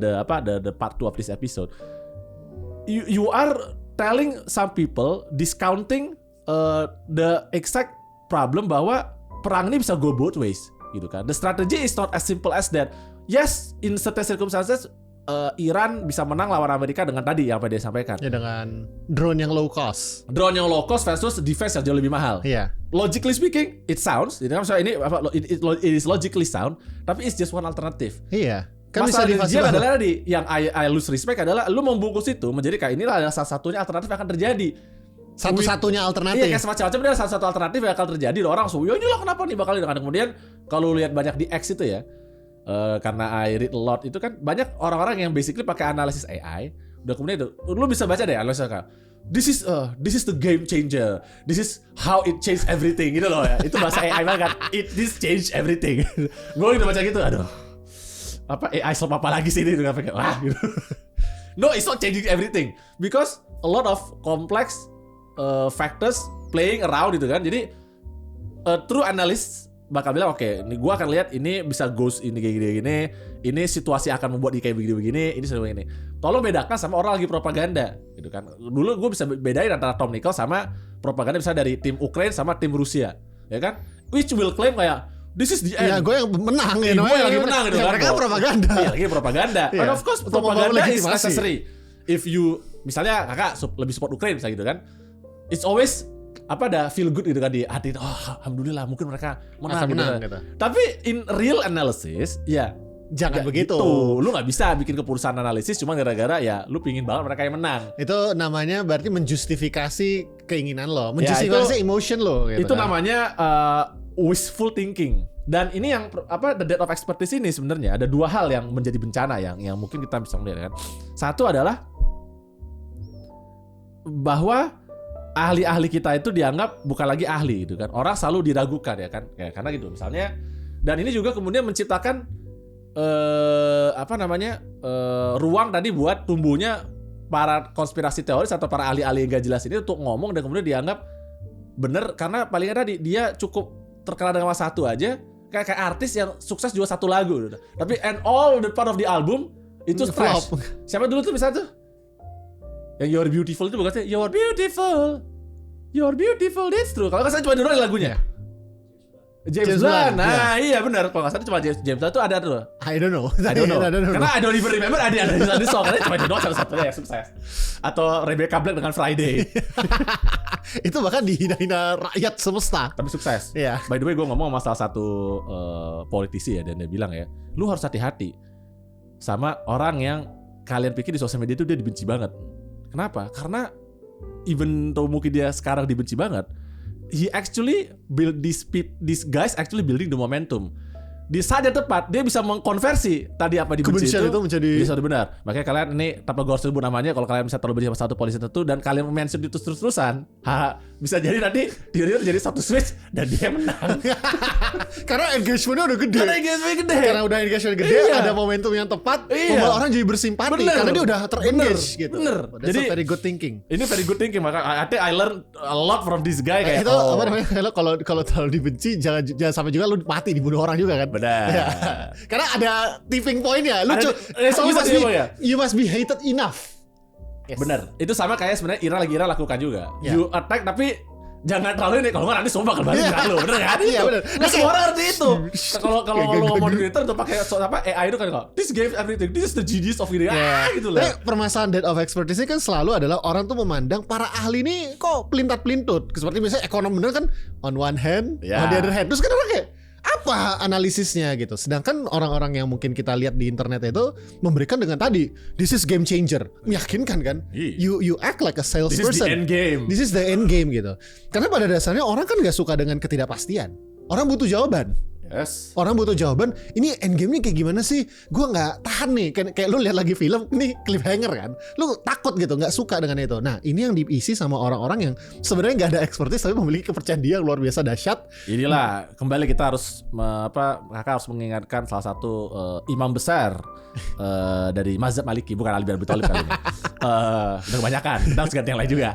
the part 2 of this episode. You are telling some people discounting the exact problem bahwa perang ini bisa go both ways gitu kan. The strategy is not as simple as that. Yes, in certain circumstances Iran bisa menang lawan Amerika dengan tadi yang apa dia sampaikan. Ya, dengan drone yang low cost. Drone yang low cost versus defense yang jauh lebih mahal. Iya. Logically speaking, it sounds. Jadi misalnya ini it is logically sound, tapi it's just one alternative. Iya. Kan masalah dia adalah yang I lose respect adalah lu membungkus itu menjadi kayak inilah adalah salah satunya alternatif yang akan terjadi. Satu-satunya alternatif. Iya, kayak semacam adalah salah satu alternatif yang akan terjadi. Orang ya inilah kenapa nih bakal dengan kemudian kalau lihat banyak di X itu ya. Karena I read a lot itu kan banyak orang-orang yang basically pakai analisis AI. Udah kemudian itu lu bisa baca deh analisis kan. This is the game changer. This is how it changed everything gitu loh ya. Itu bahasa AI banget. This changed everything. Gue udah baca gitu, aduh. Apa AI slop apa lagi sih ini gitu kan wah gitu. No, it's not changing everything because a lot of complex factors playing around gitu kan. Jadi true analyst bakal bilang oke, ini gue akan lihat ini bisa goes ini kayak gini, ini situasi akan membuat dia kayak begini, ini seperti ini. Tolong bedakan sama orang lagi propaganda, gitu kan. Dulu gue bisa bedain antara Tom Nichols sama propaganda bisa dari tim Ukraina sama tim Rusia, ya kan? Which will claim kayak this is the end. Ya gue yang menang ya. Gue yang lagi menang gitu kan. Mereka propaganda. Iya lagi propaganda. And of course propaganda is necessary. If you misalnya kakak lebih support Ukraina misalnya gitu kan, it's always ada feel good gitu kan di hati. Oh, alhamdulillah mungkin mereka menang gitu. Tapi in real analysis ya jangan begitu. Gitu. Lu gak bisa bikin keputusan analisis cuma gara-gara ya lu pingin banget mereka yang menang. Itu namanya berarti menjustifikasi keinginan lo, menjustifikasi emotion lo gitu. Itu kan namanya wishful thinking. Dan ini yang the death of expertise ini sebenarnya ada dua hal yang menjadi bencana yang mungkin kita bisa melihat kan. Satu adalah bahwa ahli-ahli kita itu dianggap bukan lagi ahli gitu kan. Orang selalu diragukan ya kan. Ya, karena gitu misalnya. Dan ini juga kemudian menciptakan ruang tadi buat tumbuhnya para konspirasi teoris atau para ahli-ahli yang gak jelas ini untuk ngomong dan kemudian dianggap bener karena paling tadi dia cukup terkenal dengan satu aja kayak artis yang sukses jual satu lagu gitu. Tapi and all the part of the album itu trash. Siapa dulu tuh misalnya tuh yang You're Beautiful itu bukannya You're Beautiful, that's true. Kalau nggak salah cuma dulu lagunya James Blunt. Nah iya benar. Kalau nggak salah cuma James Blunt tuh ada tuh. I don't know. Karena I don't even remember ada song karena cuma dulu satu-satunya yang sukses. Atau Rebecca Black dengan Friday. Itu bahkan dihina-hina rakyat semesta. Tapi sukses. Iya. By the way gue ngomong sama salah satu politisi ya dan dia bilang ya, lu harus hati-hati sama orang yang kalian pikir di sosial media itu dia dibenci banget. Kenapa? Karena even though mungkin dia sekarang dibenci banget, he actually build these guys actually building the momentum. Di saat yang tepat dia bisa mengkonversi tadi apa dibenci itu menjadi bisa benar. Makanya kalian ini tanpa gue harus sebut namanya, kalau kalian bisa terlalu benci sama satu polisi tertentu dan kalian mention itu terus-terusan, bisa jadi nanti dia jadi satu switch dan dia menang. Karena engagementnya udah gede. Karena udah engagement gede, ada momentum yang tepat, membuat orang jadi bersimpati karena dia udah ter-engage gitu. Bener. Jadi very good thinking. Ini very good thinking. Maka I think I learn a lot from this guy kayak itu apa namanya? Kalau terlalu dibenci jangan sampai juga lu mati dibunuh orang juga kan. Benar. Ya. Karena ada tipping point-nya. Lucu. You must be hated enough. Yes. Bener. Itu sama kayak sebenarnya Ira lakukan juga. Yeah. You attack tapi jangan terlalu ini. Kalau nggak nanti semua bakal balik lu. Bener kan? Iya bener. Nah semua orang ngerti itu. Kalau lu ngomong di Twitter tuh pakai AI itu kan this gave everything. This is the genius of it. Gitu lah. Permasalahan death of expertise ini kan selalu adalah orang tuh memandang para ahli ini kok pelintat-pelintut. Seperti misalnya ekonom bener kan on one hand, on the other hand. Terus kan orang kayak apa analisisnya gitu. Sedangkan orang-orang yang mungkin kita lihat di internet itu memberikan dengan tadi this is game changer, meyakinkan kan. You act like a salesperson. This is the end game. This is the end game gitu. Karena pada dasarnya orang kan gak suka dengan ketidakpastian. Orang butuh jawaban. Yes. Orang butuh jawaban. Ini endgame-nya kayak gimana sih? Gue nggak tahan nih. Kayak lu lihat lagi film, ini cliffhanger kan? Lu takut gitu, nggak suka dengan itu. Nah, ini yang diisi sama orang-orang yang sebenarnya nggak ada expertise tapi memiliki kepercayaan diri yang luar biasa dahsyat. Inilah kembali kita harus kakak harus mengingatkan salah satu imam besar dari mazhab Maliki, bukan Ali bin Abi Thalib kali ini. Udah kebanyakan. Kita harus ganti yang lain juga.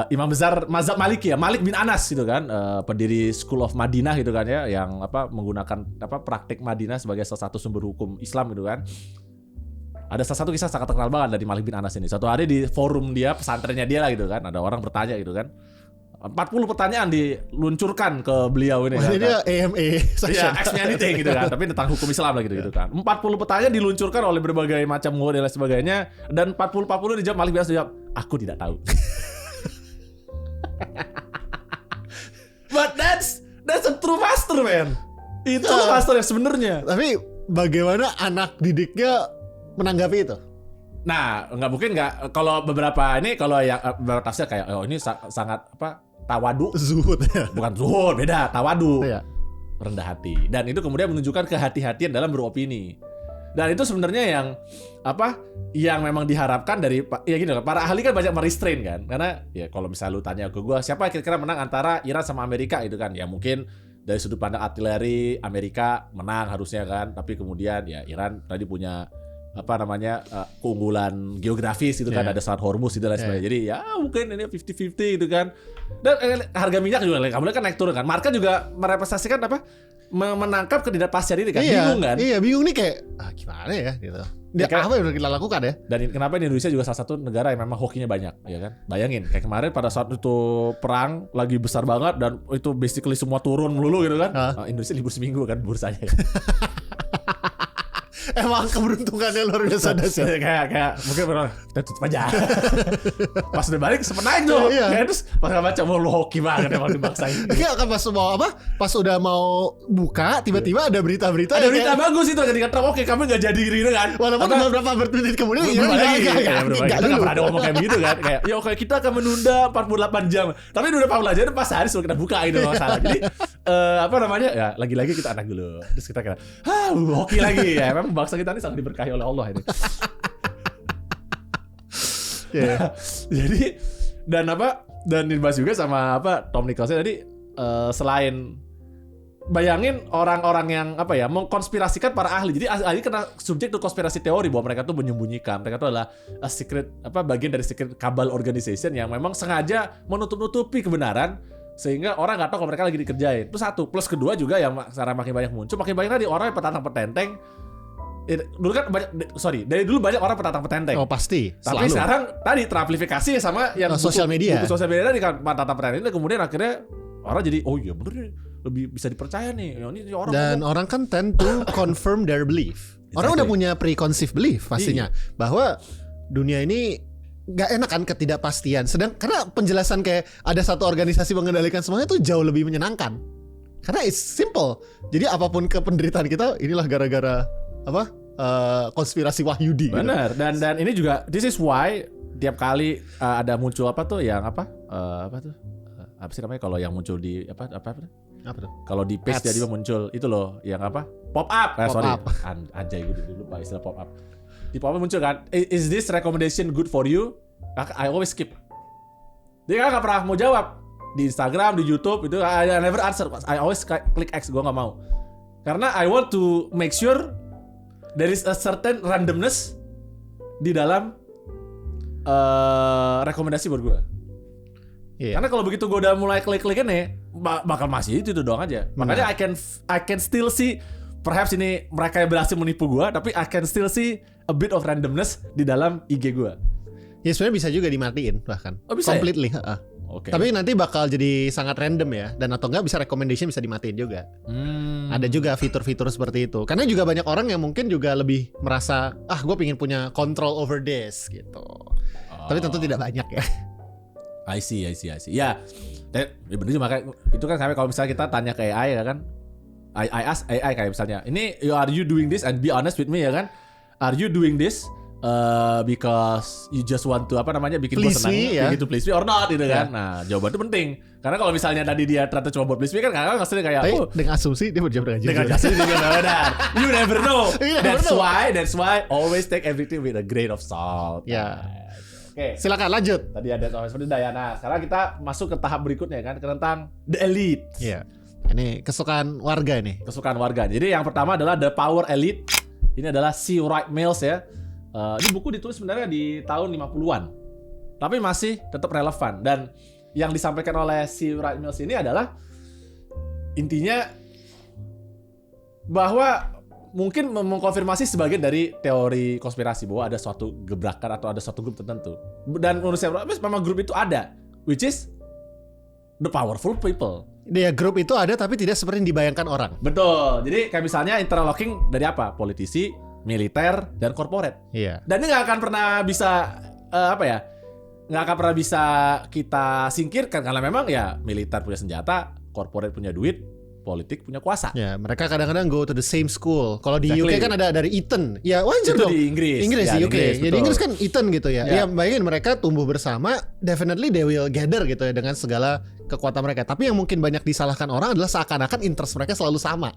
Imam besar mazhab Maliki ya, Malik bin Anas gitu kan, pendiri School of Madinah gitu kan ya, yang menggunakan praktik Madinah sebagai salah satu sumber hukum Islam gitu kan. Ada salah satu kisah sangat terkenal banget dari Malik bin Anas ini. Suatu hari di forum dia, pesantrennya dia lah gitu kan, ada orang bertanya gitu kan. 40 pertanyaan diluncurkan ke beliau ini. Maksudnya dia AMA session. Ask me anything gitu kan, tapi tentang hukum Islam lah gitu kan. 40 pertanyaan diluncurkan oleh berbagai macam dan lain sebagainya, dan 40 dijawab Malik bin Anas dijawab, aku tidak tahu. But that's a true master, man. Itu master yang sebenarnya. Tapi bagaimana anak didiknya menanggapi itu? Nah, nggak mungkin nggak kalau beberapa ini kalau yang beberapa tafsir kayak ini sangat apa tawadu, zuhud ya. Bukan zuhud, beda tawadu, ya. Rendah hati. Dan itu kemudian menunjukkan kehati-hatian dalam beropini. Dan itu sebenarnya yang apa? Yang memang diharapkan dari ya gini loh, para ahli kan banyak merestrain kan, karena ya kalau misalnya lu tanya ke gue siapa kira-kira menang antara Iran sama Amerika itu kan, ya mungkin dari sudut pandang artileri Amerika menang harusnya kan, tapi kemudian ya Iran tadi punya apa namanya keunggulan geografis itu kan, ada Selat Hormuz itu dan sebagainya. Jadi ya mungkin ini 50-50 gitu kan. Dan harga minyak juga kemudian kan naik turun kan. Market juga merepresentasikan apa? Menangkap ketidakpastian ini kan. Bingung kan? Iya, bingung nih kayak gimana ya gitu. Dia apa yang udah kita lakukan ya? Dan kenapa Indonesia juga salah satu negara yang memang hokinya banyak, ya kan? Bayangin kayak kemarin pada saat itu perang lagi besar banget dan itu basically semua turun melulu gitu kan. Indonesia libur seminggu kan bursanya kan. Emang keberuntungannya luar biasa dasar. kayak mungkin kita tutup aja. Pas udah balik sempet naik tuh. Kayak terus pas baca mau lu hoki banget emang dibaksain. Iya kan pas mau apa? Pas udah mau buka tiba-tiba ada berita-berita. Ada berita bagus itu ketika Trump oke kami nggak jadi gitu kan. Walaupun beberapa menit kemudian kita nggak pernah ada ngomong kayak begitu kan. Kayak ya oke kita akan menunda 48 jam. Tapi udah pelajaran pas hari sebelum kita buka itu masalah. Jadi apa namanya ya lagi-lagi kita anak dulu. Terus kita kira hoki lagi ya. Memang bangsa kita ini sangat diberkahi oleh Allah ini. Jadi dan dibahas juga sama Tom Nicholson tadi selain bayangin orang-orang yang mengkonspirasikan para ahli. Jadi ahli kena subjek tuh konspirasi teori bahwa mereka tuh menyembunyikan. Mereka tuh adalah bagian dari secret cabal organization yang memang sengaja menutup-nutupi kebenaran sehingga orang nggak tahu kalau mereka lagi dikerjain. Itu satu. Plus kedua juga yang sekarang makin banyak muncul, makin banyak tadi orang yang petantang-petenteng. Dulu kan dari dulu banyak orang petantang-petenteng. Oh pasti. Tapi sekarang tadi teramplifikasi sama yang sosial media. Buku sosial media tadi kan petantang-petenteng, kemudian akhirnya orang jadi oh iya bener nih lebih bisa dipercaya nih. Ini orang dan orang kan tend to confirm their belief. Orang udah punya preconceived belief pastinya bahwa dunia ini nggak enak kan ketidakpastian. Karena penjelasan kayak ada satu organisasi mengendalikan semuanya itu jauh lebih menyenangkan. Karena it's simple. Jadi apapun penderitaan kita inilah gara-gara konspirasi Wahyudi. Benar. Gitu. Dan ini juga this is why tiap kali ada muncul apa sih namanya kalau yang muncul di apa tuh? Kalau di page jadi muncul itu loh yang pop up. Anjay gue dulu lupa istilah pop up. Di pop up muncul kan, is this recommendation good for you? I always skip. Dia nggak pernah mau jawab di Instagram, di YouTube itu I never answer. I always click X, gue nggak mau. Karena I want to make sure there is a certain randomness di dalam rekomendasi buat gue. Yeah. Karena kalau begitu gue udah mulai klik-klikin nih, bakal masih itu doang aja. Makanya I can still see, perhaps ini mereka yang berhasil menipu gue, tapi I can still see a bit of randomness di dalam IG gue. Ya sebenarnya bisa juga dimatiin bahkan. Oh, bisa completely. Ya? Okay. Tapi nanti bakal jadi sangat random ya, dan atau enggak bisa recommendation bisa dimatiin juga. Ada juga fitur-fitur seperti itu. Karena juga banyak orang yang mungkin juga lebih merasa gue pengen punya control over this gitu. Tapi tentu tidak banyak ya. I see. Ya bener juga makanya itu kan sampai kalau misalnya kita tanya ke AI ya kan, I ask AI kayak misalnya, ini are you doing this and be honest with me ya kan? Are you doing this because you just want to bikin gue senang, bikin to please me or not gitu kan? Nah jawaban itu penting karena kalau misalnya tadi dia ternyata cuma buat please me kan kadang ngasih kayak dengan asumsi dia berjawab dengan asumsi dia benar. You never know. That's why always take everything with a grain of salt. Oke, silakan lanjut. Tadi ada seperti Dayana. Sekarang kita masuk ke tahap berikutnya kan, tentang the elite. Iya. Ini kesukaan warga nih. Kesukaan warga. Jadi yang pertama adalah the power elite. Ini adalah C. Wright Mills ya. Ini buku ditulis sebenarnya di tahun 50-an. Tapi masih tetap relevan. Dan yang disampaikan oleh C. Wright Mills ini adalah intinya bahwa mungkin mengkonfirmasi sebagian dari teori konspirasi bahwa ada suatu gebrakan atau ada suatu grup tertentu. Dan menurut saya memang grup itu ada, which is the powerful people. Dia grup itu ada tapi tidak seperti yang dibayangkan orang. Betul. Jadi kayak misalnya interlocking dari apa? Politisi, militer, dan corporate. Iya. Dan ini nggak akan pernah bisa nggak akan pernah bisa kita singkirkan karena memang ya militer punya senjata, corporate punya duit, politik, punya kuasa. Ya, mereka kadang-kadang go to the same school. Kalau di UK kan ada dari Eton. Ya, wajar dong. Di Inggris. Inggris ya, di UK. Ya, di Inggris kan Eton gitu ya. Ya. Ya, bayangin mereka tumbuh bersama, definitely they will gather gitu ya dengan segala kekuatan mereka. Tapi yang mungkin banyak disalahkan orang adalah seakan-akan interest mereka selalu sama.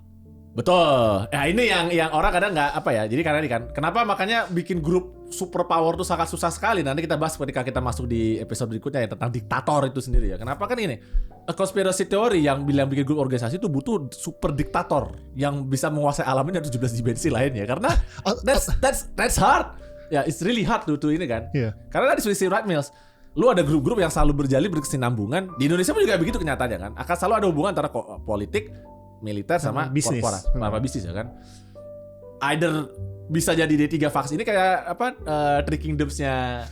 Betul. Ya ini yang orang kadang nggak apa ya. Jadi karena ini kan, kenapa makanya bikin grup superpower itu sangat susah sekali. Nanti kita bahas ketika kita masuk di episode berikutnya ya tentang diktator itu sendiri ya. Kenapa kan ini? Conspiracy theory yang bilang bikin grup organisasi itu butuh super diktator yang bisa menguasai alam ini 17 dimensi lainnya. Karena that's hard. Ya, it's really hard to ini kan. Yeah. Karena tadi si Wright Mills, lu ada grup-grup yang selalu berjalin berkesinambungan. Di Indonesia pun juga begitu kenyataannya kan. Akan selalu ada hubungan antara politik, militer sama bisnis, sama bisnis ya kan. Either bisa jadi D3 faksi ini kayak apa Three Kingdoms-nya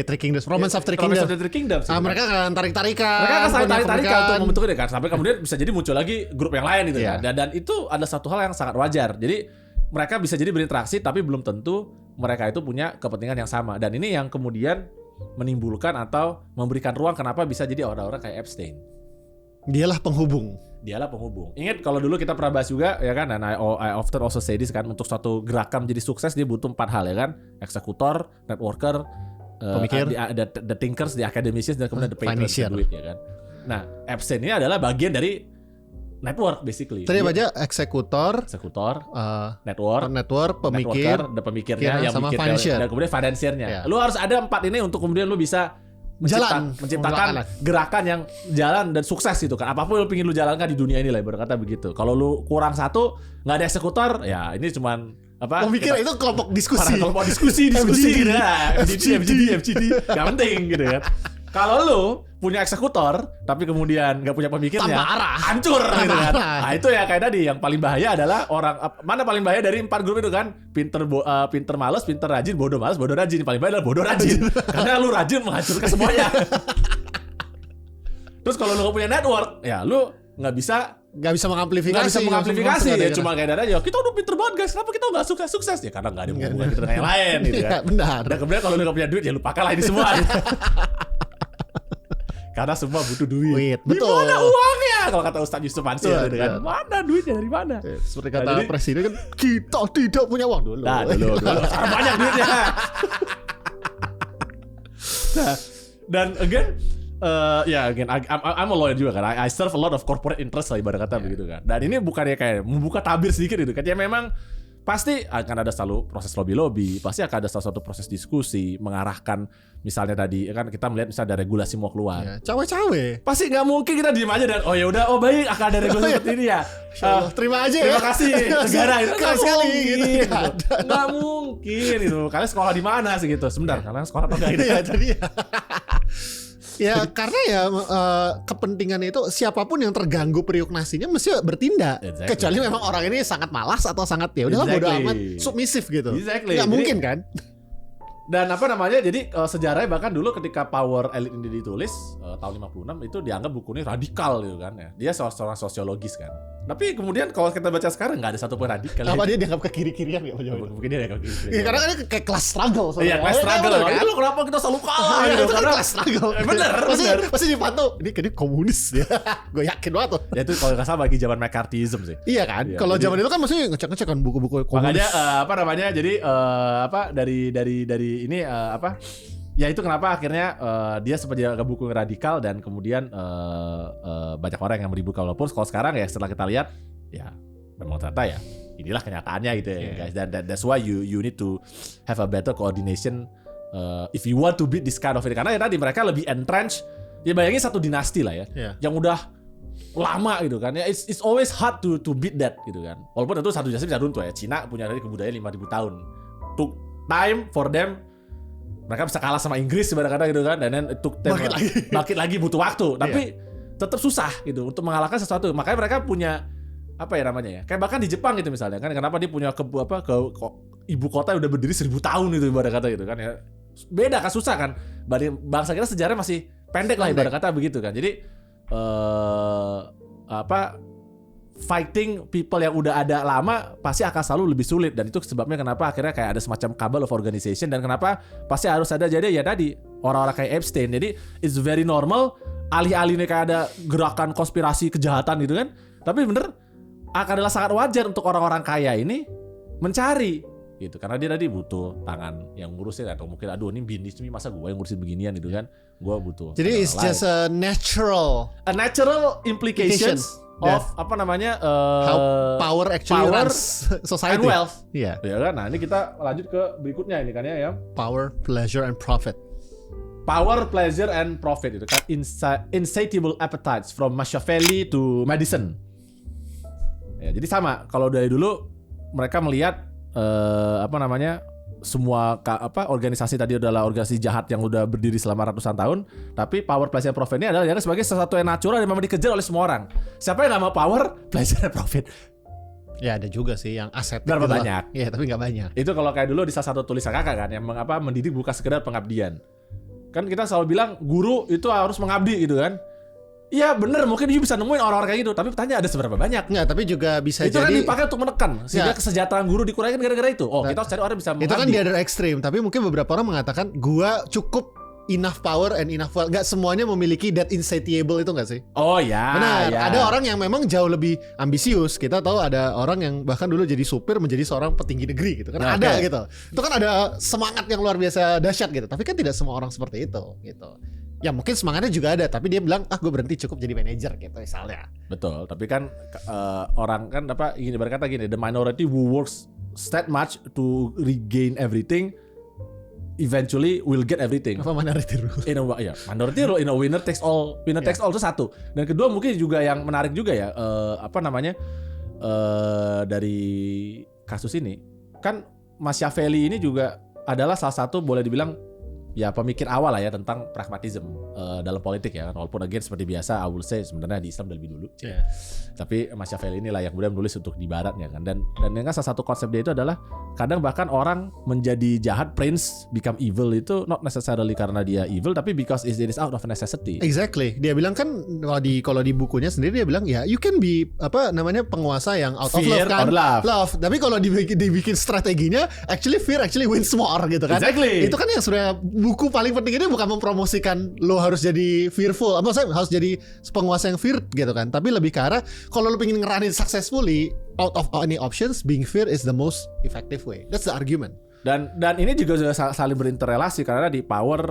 Three Kingdoms, Romance of Three Kingdoms. Mereka akan tarik-tarikan. Mereka akan saling tarik-tarikan untuk membentuk ini kan. Sampai kemudian bisa jadi muncul lagi grup yang lain gitu kan. Dan itu ada satu hal yang sangat wajar. Jadi mereka bisa jadi berinteraksi tapi belum tentu mereka itu punya kepentingan yang sama. Dan ini yang kemudian menimbulkan atau memberikan ruang kenapa bisa jadi orang-orang kayak Epstein. Dialah penghubung. Ingat kalau dulu kita pernah bahas juga ya kan, dan I often also say this kan, untuk suatu gerakan menjadi sukses dia butuh 4 hal ya kan, eksekutor, networker, pemikir, the thinkers, the academicians, dan kemudian the patrons, the duit ya kan. Nah, Epstein ini adalah bagian dari network basically. Tadi aja eksekutor, network, pemikir, the pemikirnya, yang sama mikir, financier, dan kemudian financiernya. Yeah. Lu harus ada 4 ini untuk kemudian lu bisa menciptakan gerakan yang jalan dan sukses gitu kan. Apapun lu pingin lu jalankan di dunia ini lah berkata begitu. Kalau lu kurang satu, nggak ada eksekutor, ya ini cuman apa? Pemikir itu kelompok diskusi. Kelompok diskusi gitu ya. FGD, nggak penting gitu kan. Kalau lu punya eksekutor tapi kemudian nggak punya pemikirnya, tambah arah, hancur gitu kan. Nah itu ya kayak tadi, yang paling bahaya adalah orang mana paling bahaya dari 4 grup itu kan, pinter malas, pinter rajin, bodoh malas, bodoh rajin. Paling bahaya adalah bodoh rajin karena lu rajin menghancurkan semuanya. Terus kalau lu nggak punya network, ya lu nggak bisa mengamplifikasi ya, cuma kayak aja kita udah pinter banget guys, kenapa kita nggak sukses ya, karena nggak ada hubungan kita dengan yang lain gitu kan. Benar. Dan kemudian kalau lu nggak punya duit ya lu pakailah ini semua. Karena semua butuh duit. Betul. Mana uangnya? Kalau kata Ustadz Yusuf Mansur gitu kan. Mana duitnya, dari mana? Seperti kata presiden kan, kita tidak punya uang dulu. Nah, dulu. Sekarang banyak duitnya. Nah, dan again, I'm a lawyer juga kan. I serve a lot of corporate interest lah ibarat kata begitu kan. Dan ini bukannya kayak membuka tabir sedikit gitu kan. Ya memang pasti akan ada selalu proses lobby, pasti akan ada salah satu proses diskusi mengarahkan, misalnya tadi kan kita melihat misalnya ada regulasi mau keluar. Ya, cawe-cawe. Pasti nggak mungkin kita diem aja dan oh ya udah, oh baik akan ada regulasi seperti ini ya. Terima aja. Terima kasih negara itu nggak sekali gitu. Nggak mungkin itu. Kalian sekolah di mana sih gitu? Sebentar, kalian sekolah apa enggak gitu? Ya tadi ya. Ya karena ya kepentingannya itu siapapun yang terganggu periuk nasinya mesti bertindak. Kecuali memang orang ini sangat malas atau sangat ya udahlah bodo amat, submisif gitu. Nggak mungkin kan? Dan apa namanya, jadi sejarahnya bahkan dulu ketika Power Elite ini ditulis tahun 56 itu dianggap buku ini radikal gitu kan ya. Dia seorang sosiologis kan. Tapi kemudian kalau kita baca sekarang nggak ada satupun radikal. Apa dia dianggap ke kiri-kirian nggak? Mungkin dia dianggap ke kiri-kirian. Ya, karena kan kayak class struggle. Iya, class struggle. Itu kenapa kita selalu kalah gitu? Karena class struggle. Bener. Pasti dipantau. Ini komunis ya. Gue yakin banget tuh. Ya itu kalau nggak salah bagi zaman McCarthyism sih. Iya kan. Kalau zaman itu kan masih ngecek-ngecek kan buku-buku komunis. Makanya apa namanya? Jadi dari ini apa? Ya itu kenapa akhirnya dia sempat jadi buku radikal dan kemudian banyak orang yang meribut. Walaupun kalau sekarang ya setelah kita lihat ya memang ternyata ya inilah kenyataannya gitu ya guys. Dan that's why you need to have a better coordination if you want to beat this kind of it. Karena ya tadi mereka lebih entrenched. Ya bayangin satu dinasti lah ya yang udah lama gitu kan ya, it's always hard to beat that gitu kan. Walaupun itu satu dinasti bisa runtuh ya. Cina punya dari kebudayaan 5.000 tahun. Took time for them. Mereka bisa kalah sama Inggris sebenarnya kata gitu kan, dan it took them bangkit lagi butuh waktu, tapi tetap susah gitu untuk mengalahkan sesuatu. Makanya mereka punya apa ya namanya ya, kayak bahkan di Jepang gitu misalnya kan, kenapa dia punya ibu kota yang udah berdiri 1000 tahun itu ibarat kata gitu kan ya. Beda kan, susah kan. Bangsa kita sejarah masih pendek lah ibarat kata begitu kan. Jadi fighting people yang udah ada lama pasti akan selalu lebih sulit, dan itu sebabnya kenapa akhirnya kayak ada semacam cabal of organization, dan kenapa pasti harus ada jadi ya tadi orang-orang kayak Epstein. Jadi it's very normal alih-alihnya kayak ada gerakan konspirasi kejahatan gitu kan. Tapi bener adalah sangat wajar untuk orang-orang kaya ini mencari gitu, karena dia tadi butuh tangan yang ngurusin, atau mungkin aduh ini bisnis ini masa gue yang ngurusin beginian gitu kan, gue butuh. Jadi it's just a natural implications of apa namanya how power actually runs society and wealth. Iya. Ya kan. Nah, ini kita lanjut ke berikutnya ini kan ya. Power, pleasure and profit. Power, pleasure and profit itu kan insatiable appetites from Machiavelli to Madison. Ya, jadi sama, kalau dari dulu mereka melihat semua organisasi tadi adalah organisasi jahat yang udah berdiri selama ratusan tahun, tapi power, pleasure, and profit ini adalah sebagai sesuatu yang natural yang memang dikejar oleh semua orang. Siapa yang nggak mau power, pleasure, and profit? Ya ada juga sih yang aset berapa gitu banyak. Iya, tapi nggak banyak. Itu kalau kayak dulu di salah satu tulisan kakak kan, yang mendidik bukan sekedar pengabdian. Kan kita selalu bilang guru itu harus mengabdi gitu kan. Iya bener, mungkin you bisa nemuin orang-orang kayak gitu, tapi pertanyaan ada seberapa banyak? Nggak, tapi juga bisa itu jadi kan dipakai untuk menekan sehingga kesejahteraan guru dikurangi gara-gara itu. Kita harus cari orang bisa mengabdi. Itu kan di other extreme, tapi mungkin beberapa orang mengatakan gua cukup enough power and enough wealth. Nggak semuanya memiliki that insatiable itu nggak sih? Oh ya. Benar. Ya. Ada orang yang memang jauh lebih ambisius. Kita tahu ada orang yang bahkan dulu jadi supir menjadi seorang petinggi negeri gitu kan. Ada gitu. Itu kan ada semangat yang luar biasa dahsyat gitu. Tapi kan tidak semua orang seperti itu gitu. Ya mungkin semangatnya juga ada, tapi dia bilang gue berhenti cukup jadi manajer gitu misalnya. Betul, tapi kan orang kan berkata gini, the minority who works that much to regain everything eventually will get everything. Apa minority rule? Minority rule in a winner takes all itu satu. Dan kedua mungkin juga yang menarik juga ya, dari kasus ini kan Machiavelli ini juga adalah salah satu boleh dibilang ya pemikir awal lah ya tentang pragmatism dalam politik ya kan. Walaupun again seperti biasa I will say sebenarnya di Islam udah lebih dulu. Yeah. Tapi Machiavelli inilah yang kemudian menulis untuk di barat ya kan. Dan yang kan salah satu konsep dia itu adalah kadang bahkan orang menjadi jahat, prince become evil itu not necessarily karena dia evil, tapi because it is out of necessity. Exactly. Dia bilang kan kalau di bukunya sendiri dia bilang ya you can be penguasa yang out fear of love kan. Love. Tapi kalau dibikin strateginya actually fear actually wins more gitu kan. Exactly. Itu kan yang sebenarnya buku paling penting ini bukan mempromosikan lo harus jadi fearful, maksudnya harus jadi penguasa yang fear gitu kan, tapi lebih ke arah kalau lo pengen ngeranin successfully out of any options, being fear is the most effective way. That's the argument. Dan ini juga saling berinterrelasi karena di power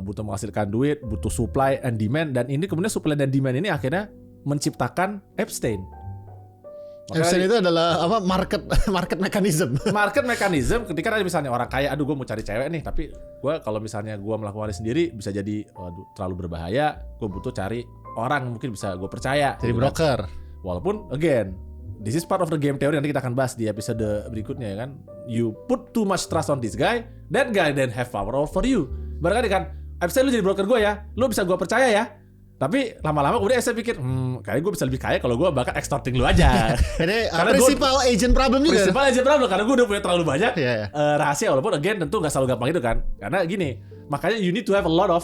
butuh menghasilkan duit, butuh supply and demand, dan ini kemudian supply dan demand ini akhirnya menciptakan Epstein. Epstein itu adalah market mechanism. Market mechanism ketika ada misalnya orang kaya, aduh gue mau cari cewek nih, tapi gue kalau misalnya gue melakukannya sendiri bisa jadi terlalu berbahaya, gue butuh cari orang mungkin bisa gue percaya. Jadi gitu broker. Kan. Walaupun again, this is part of the game theory, nanti kita akan bahas di episode berikutnya ya kan. You put too much trust on this guy, that guy then have power over you. Barangkali kan, Epstein lu jadi broker gue ya, lu bisa gue percaya ya. Tapi lama-lama kemudian saya pikir, kayaknya gue bisa lebih kaya kalau gue bakal extorting lu aja. Ini principal agent problem juga. Principal agent problem karena gue udah punya terlalu banyak rahasia, walaupun again tentu gak selalu gampang itu kan. Karena gini, makanya you need to have a lot of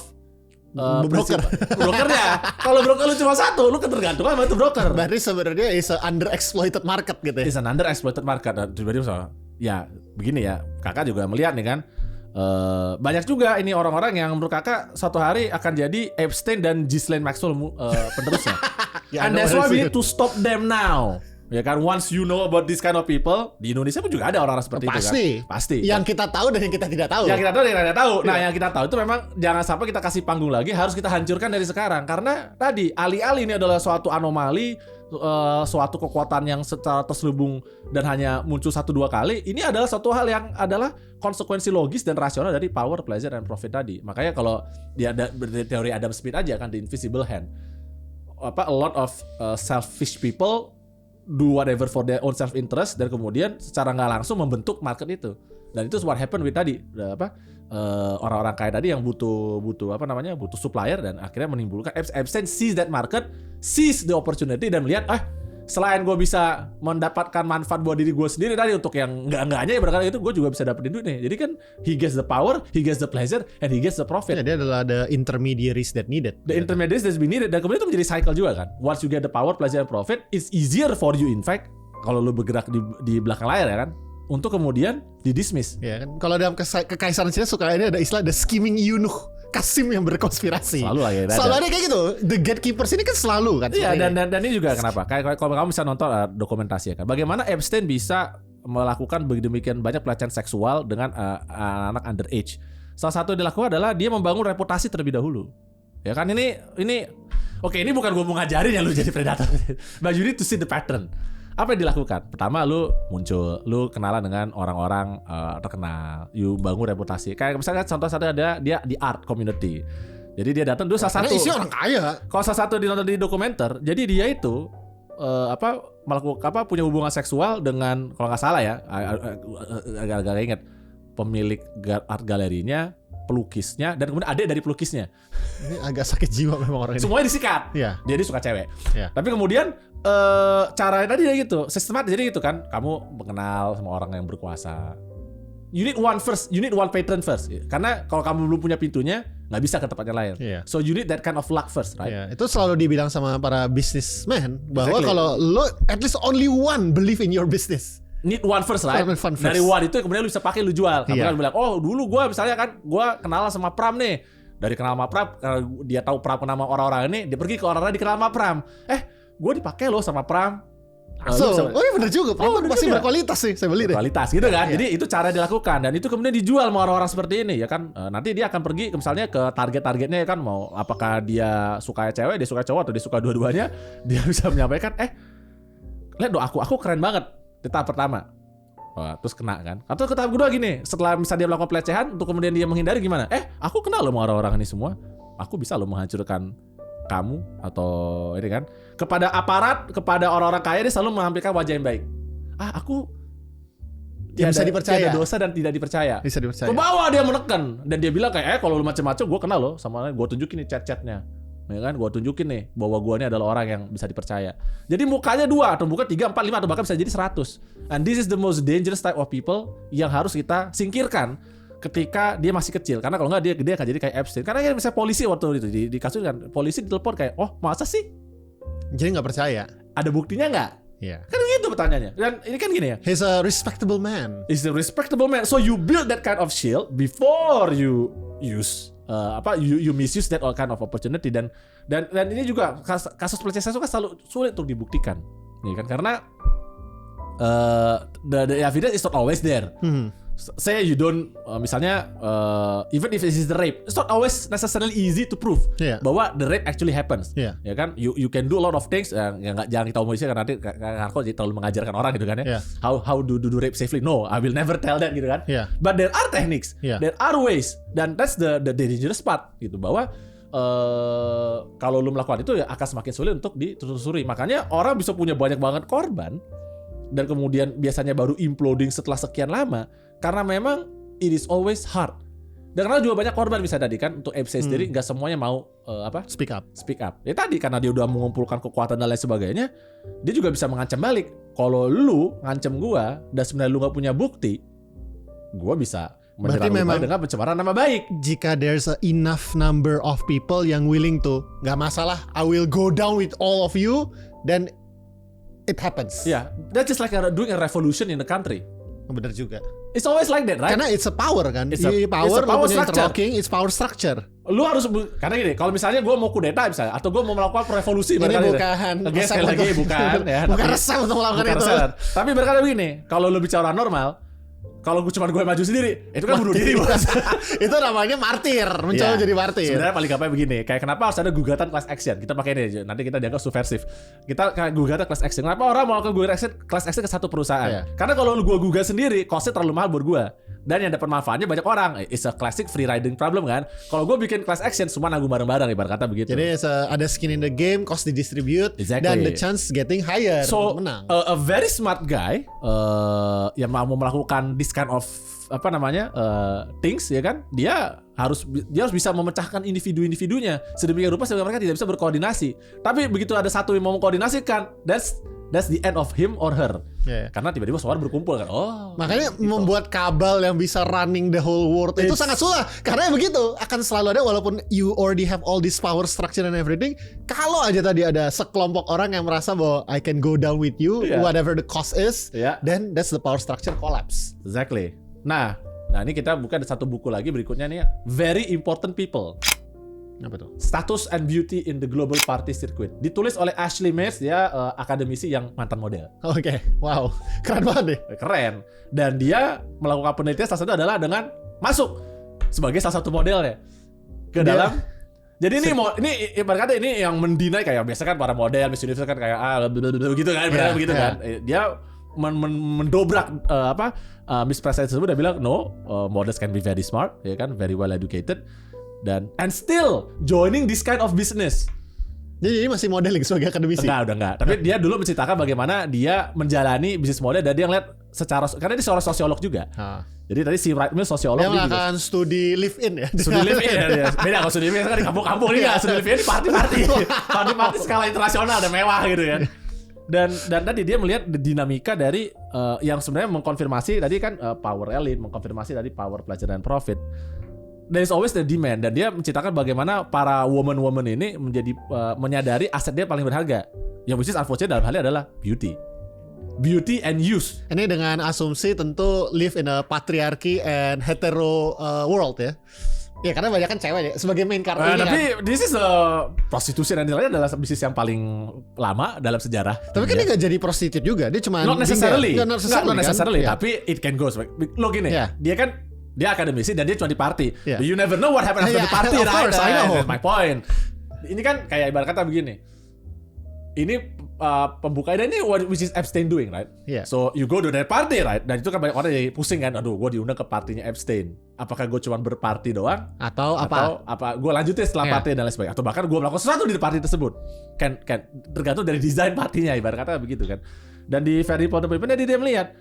brokernya. Kalau broker lu cuma satu, lu ketergantungan sama itu broker. Berarti sebenarnya is a underexploited market gitu ya. Is an underexploited market. Dan tiba-tiba ya begini ya, kakak juga melihat nih kan. Banyak juga ini orang-orang yang menurut kakak suatu hari akan jadi Epstein dan Ghislaine Maxwell penerusnya. And that's why we need to stop them now. Ya kan, once you know about this kind of people, di Indonesia pun juga ada orang-orang seperti itu kan. Pasti. Yang kita tahu dan yang kita tidak tahu. Yang kita tahu dan yang tidak tahu. Nah, yang kita tahu itu memang jangan sampai kita kasih panggung lagi, harus kita hancurkan dari sekarang. Karena tadi alih-alih ini adalah suatu anomali, suatu kekuatan yang secara terselubung dan hanya muncul 1-2 kali, ini adalah suatu hal yang adalah konsekuensi logis dan rasional dari power, pleasure, and profit tadi. Makanya kalau dia ada teori Adam Smith aja kan, the invisible hand, a lot of selfish people do whatever for their own self interest, dan kemudian secara nggak langsung membentuk market itu. Dan itu what happened with tadi orang-orang kaya tadi yang butuh supplier, dan akhirnya menimbulkan Epstein sees that market, sees the opportunity, dan melihat selain gue bisa mendapatkan manfaat buat diri gue sendiri tadi untuk yang enggak-enggaknya ya berkali itu, gue juga bisa dapetin duit nih. Jadi kan he gets the power, he gets the pleasure, and he gets the profit. Ya, dia adalah the intermediaries that needed. The intermediaries that be needed, dan kemudian itu menjadi cycle juga kan. Once you get the power, pleasure, and profit, it's easier for you in fact kalau lu bergerak di belakang layar ya kan, untuk kemudian didismiss. Ya kan, kalau dalam kekaisaran Cina suka ini ada istilah the scheming eunuch. Kasim yang berkonspirasi. Selalu lagi selalu ada kayak gitu. The gatekeepers ini kan selalu kan. Iya, dan ini juga kenapa? Kayak kalau kamu bisa nonton dokumentasi ya kan. Bagaimana Epstein bisa melakukan demikian banyak pelecehan seksual dengan anak underage. Salah satu yang dilakukan adalah dia membangun reputasi terlebih dahulu. Ya kan ini oke, ini bukan gue mau ngajarin ya lu jadi predator. But you need to see the pattern. Apa yang dilakukan? Pertama lu muncul, lu kenalan dengan orang-orang terkenal, you bangun reputasi. Kayak misalnya contoh satu ada dia di art community. Jadi dia datang dulu salah satu. Isi orang kaya. Kalau salah satu dinonton di dokumenter, jadi dia itu melakukan punya hubungan seksual dengan, kalau nggak salah ya, agak-agak ingat, pemilik art galerinya, pelukisnya, dan kemudian adik dari pelukisnya. Ini agak sakit jiwa memang orang ini. Semuanya disikat. Yeah. Dia suka cewek. Yeah. Tapi kemudian caranya tadi dia gitu, sistematis. Jadi gitu kan, kamu mengenal sama orang yang berkuasa. You need one patron first. Karena kalau kamu belum punya pintunya, nggak bisa ke tempatnya lain. Yeah. So you need that kind of luck first, right? Yeah. Itu selalu dibilang sama para businessman bahwa kalau lo at least only one believe in your business. Need one first, right? Dari one itu kemudian lu bisa pakai, lu jual. Kamu kan bilang, oh dulu gue misalnya kan gue kenal sama Pram nih. Dari kenal sama Pram, dia tahu Pram nama orang-orang ini, dia pergi ke orang-orang dikenal sama Pram. Gue dipakai loh sama Pram. Oh iya bener juga, Pram pasti berkualitas sih, saya beli deh. Kualitas gitu kan. Jadi itu cara dilakukan dan itu kemudian dijual sama orang-orang seperti ini ya kan. Nanti dia akan pergi misalnya ke target-targetnya ya kan, mau apakah dia suka cewek, dia suka cowok atau dia suka dua-duanya, dia bisa menyampaikan, lihat dong aku keren banget. Di tahap pertama, terus kena kan. Atau ke tahap kedua gini, setelah misalnya dia melakukan pelecehan, untuk kemudian dia menghindari gimana? Aku kenal loh sama orang-orang ini semua. Aku bisa loh menghancurkan kamu atau ini kan. Kepada aparat, kepada orang-orang kaya dia selalu menampilkan wajah yang baik. Aku bisa dipercaya. Tidak dosa dan tidak dipercaya. Bisa dipercaya. Ke bawah dia menekan dan dia bilang kayak kalau lu macam-macam gue kenal loh sama, gue tunjukin nih chat-chatnya. Ya kan, gue tunjukin nih bahwa gue ini adalah orang yang bisa dipercaya. Jadi mukanya 2 atau muka 3, 4, 5 atau bahkan bisa jadi 100. And this is the most dangerous type of people yang harus kita singkirkan ketika dia masih kecil. Karena kalau nggak dia akan jadi kayak Epstein. Karena misalnya polisi waktu itu di kasus kan, polisi ditelepon kayak, oh masa sih? Jadi nggak percaya. Ada buktinya nggak? Iya. Kan gitu pertanyaannya. Dan ini kan gini ya. He's a respectable man. He's a respectable man. So you build that kind of shield before you use you misuse that all kind of opportunity dan ini juga kasus pelecehan seksual kan selalu sulit untuk dibuktikan, ya kan, karena the evidence is not always there. Say you don't misalnya even if it is the rape, it's not always necessarily easy to prove bahwa the rape actually happens. Ya kan, you can do a lot of things jangan kita omongin karena nanti aku jadi terlalu mengajarkan orang gitu kan ya. How do rape safely? No, I will never tell that gitu kan. But there are techniques, there are ways, dan that's the dangerous part gitu, bahwa kalau lu melakukan itu ya akan semakin sulit untuk ditelusuri. Makanya orang bisa punya banyak banget korban dan kemudian biasanya baru imploding setelah sekian lama. Karena memang it is always hard. Dan karena juga banyak korban bisa tadi kan, untuk Epstein sendiri nggak semuanya mau speak up. Ya tadi karena dia udah mengumpulkan kekuatan dan lain sebagainya, dia juga bisa mengancam balik. Kalau lu ngancam gua dan sebenarnya lu nggak punya bukti, gua bisa menyerang lu dengan pencemaran nama baik. Jika there's a enough number of people yang willing to, nggak masalah, I will go down with all of you, then it happens. That's just like doing a revolution in the country. Bener juga. It's always like that, right? Karena it's a power kan. It's a power structure. It's power structure. Lu harus karena gini, kalau misalnya gue mau kudeta misalnya, atau gue mau melakukan revolusi, ini bukan. Sekali lagi bukan ya. Bukan resep untuk melakukan itu. Tapi berkata begini, kalau lu bicara normal, kalau cuma gue maju sendiri, itu kan bunuh diri bos. Itu namanya martir, mencoba jadi martir. Sebenarnya paling gampang begini, kayak kenapa harus ada gugatan class action? Kita pakai ini, nanti kita dianggap subversif. Kita kayak gugatan class action. Kenapa orang mau ke gugatan class action ke satu perusahaan? Karena kalau lu gugat sendiri, costnya terlalu mahal buat gue. Dan yang dapat manfaatnya banyak orang. It's a classic free riding problem kan. Kalau gue bikin class action, semua nanggung bareng-bareng, ibarat kata begitu. Jadi ada skin in the game, cost didistribute, dan the chance getting higher. So menang. A very smart guy yang mau melakukan this kind of things ya kan, dia harus bisa memecahkan individu-individunya sedemikian rupa sehingga mereka tidak bisa berkoordinasi. Tapi begitu ada satu yang mau mengkoordinasikan, that's the end of him or her. Karena tiba-tiba semua berkumpul kan. Makanya gitu. Membuat kabel yang bisa running the whole world itu sangat sulit. Karena begitu akan selalu ada, walaupun you already have all this power structure and everything. Kalau aja tadi ada sekelompok orang yang merasa bahwa I can go down with you, whatever the cost is, then that's the power structure collapse. Exactly. Nah, Nah, ini kita buka satu buku lagi berikutnya nih, Very Important People. Apa tuh? Status and Beauty in the Global Party Circuit. Ditulis oleh Ashley Mays, dia akademisi yang mantan model. Oke. Wow. Keren banget deh. Keren. Dan dia melakukan penelitian salah satu adalah dengan masuk sebagai salah satu modelnya ke dalam. Jadi ini ibarat kata ini yang mendinai kayak biasa kan para model Miss Universe kan kayak begitu kan, begitu kan. Dia mendobrak Miss President tersebut dan bilang no, models can be very smart, ya kan, very well educated. Dan and still joining this kind of business. Jadi masih modeling sebagai akademisi? Udah enggak. Tapi dia dulu menceritakan bagaimana dia menjalani bisnis model dan dia ngeliat secara, karena dia seorang sosiolog juga. Jadi tadi si Wright Mills sosiolog. Dia melakukan studi live in ya. Studi live in ya. Beda kalau studi live in kan di kampung-kampung nih ya. Studi live in di party skala internasional dan mewah gitu kan. Dan tadi dia melihat dinamika dari yang sebenarnya mengkonfirmasi tadi kan power elite, mengkonfirmasi tadi power pelajaran profit. There is always the demand, dan dia menceritakan bagaimana para woman ini menjadi menyadari aset dia paling berharga. Yang which is unfortunate dalam hal ini adalah beauty and use. Ini dengan asumsi tentu live in a patriarchy and hetero world ya. Ya karena banyak kan cewek ya sebagai main karakternya. Tapi this is prostitusi dan lain-lain adalah bisnis yang paling lama dalam sejarah. Tapi kan dia nggak jadi prostitut juga, dia cuma not necessarily, kan? tapi it can go. Lo gini, dia akademisi dan dia cuma di party. But you never know what happens after the party, right? Of course, I know. That's my point. Ini kan kayak ibarat kata begini. Ini pembuka ini which is Epstein doing, right? So you go to that party, right? Dan itu kan banyak orang yang pusing kan, aduh gue diundang ke partinya Epstein. Apakah gue cuma berparty doang? Atau apa gue lanjutin setelah party dan lain sebagainya? Atau bahkan gue melakukan sesuatu di party tersebut? Kan tergantung dari desain partinya, ibarat kata begitu kan. Dan di Very Important People dia melihat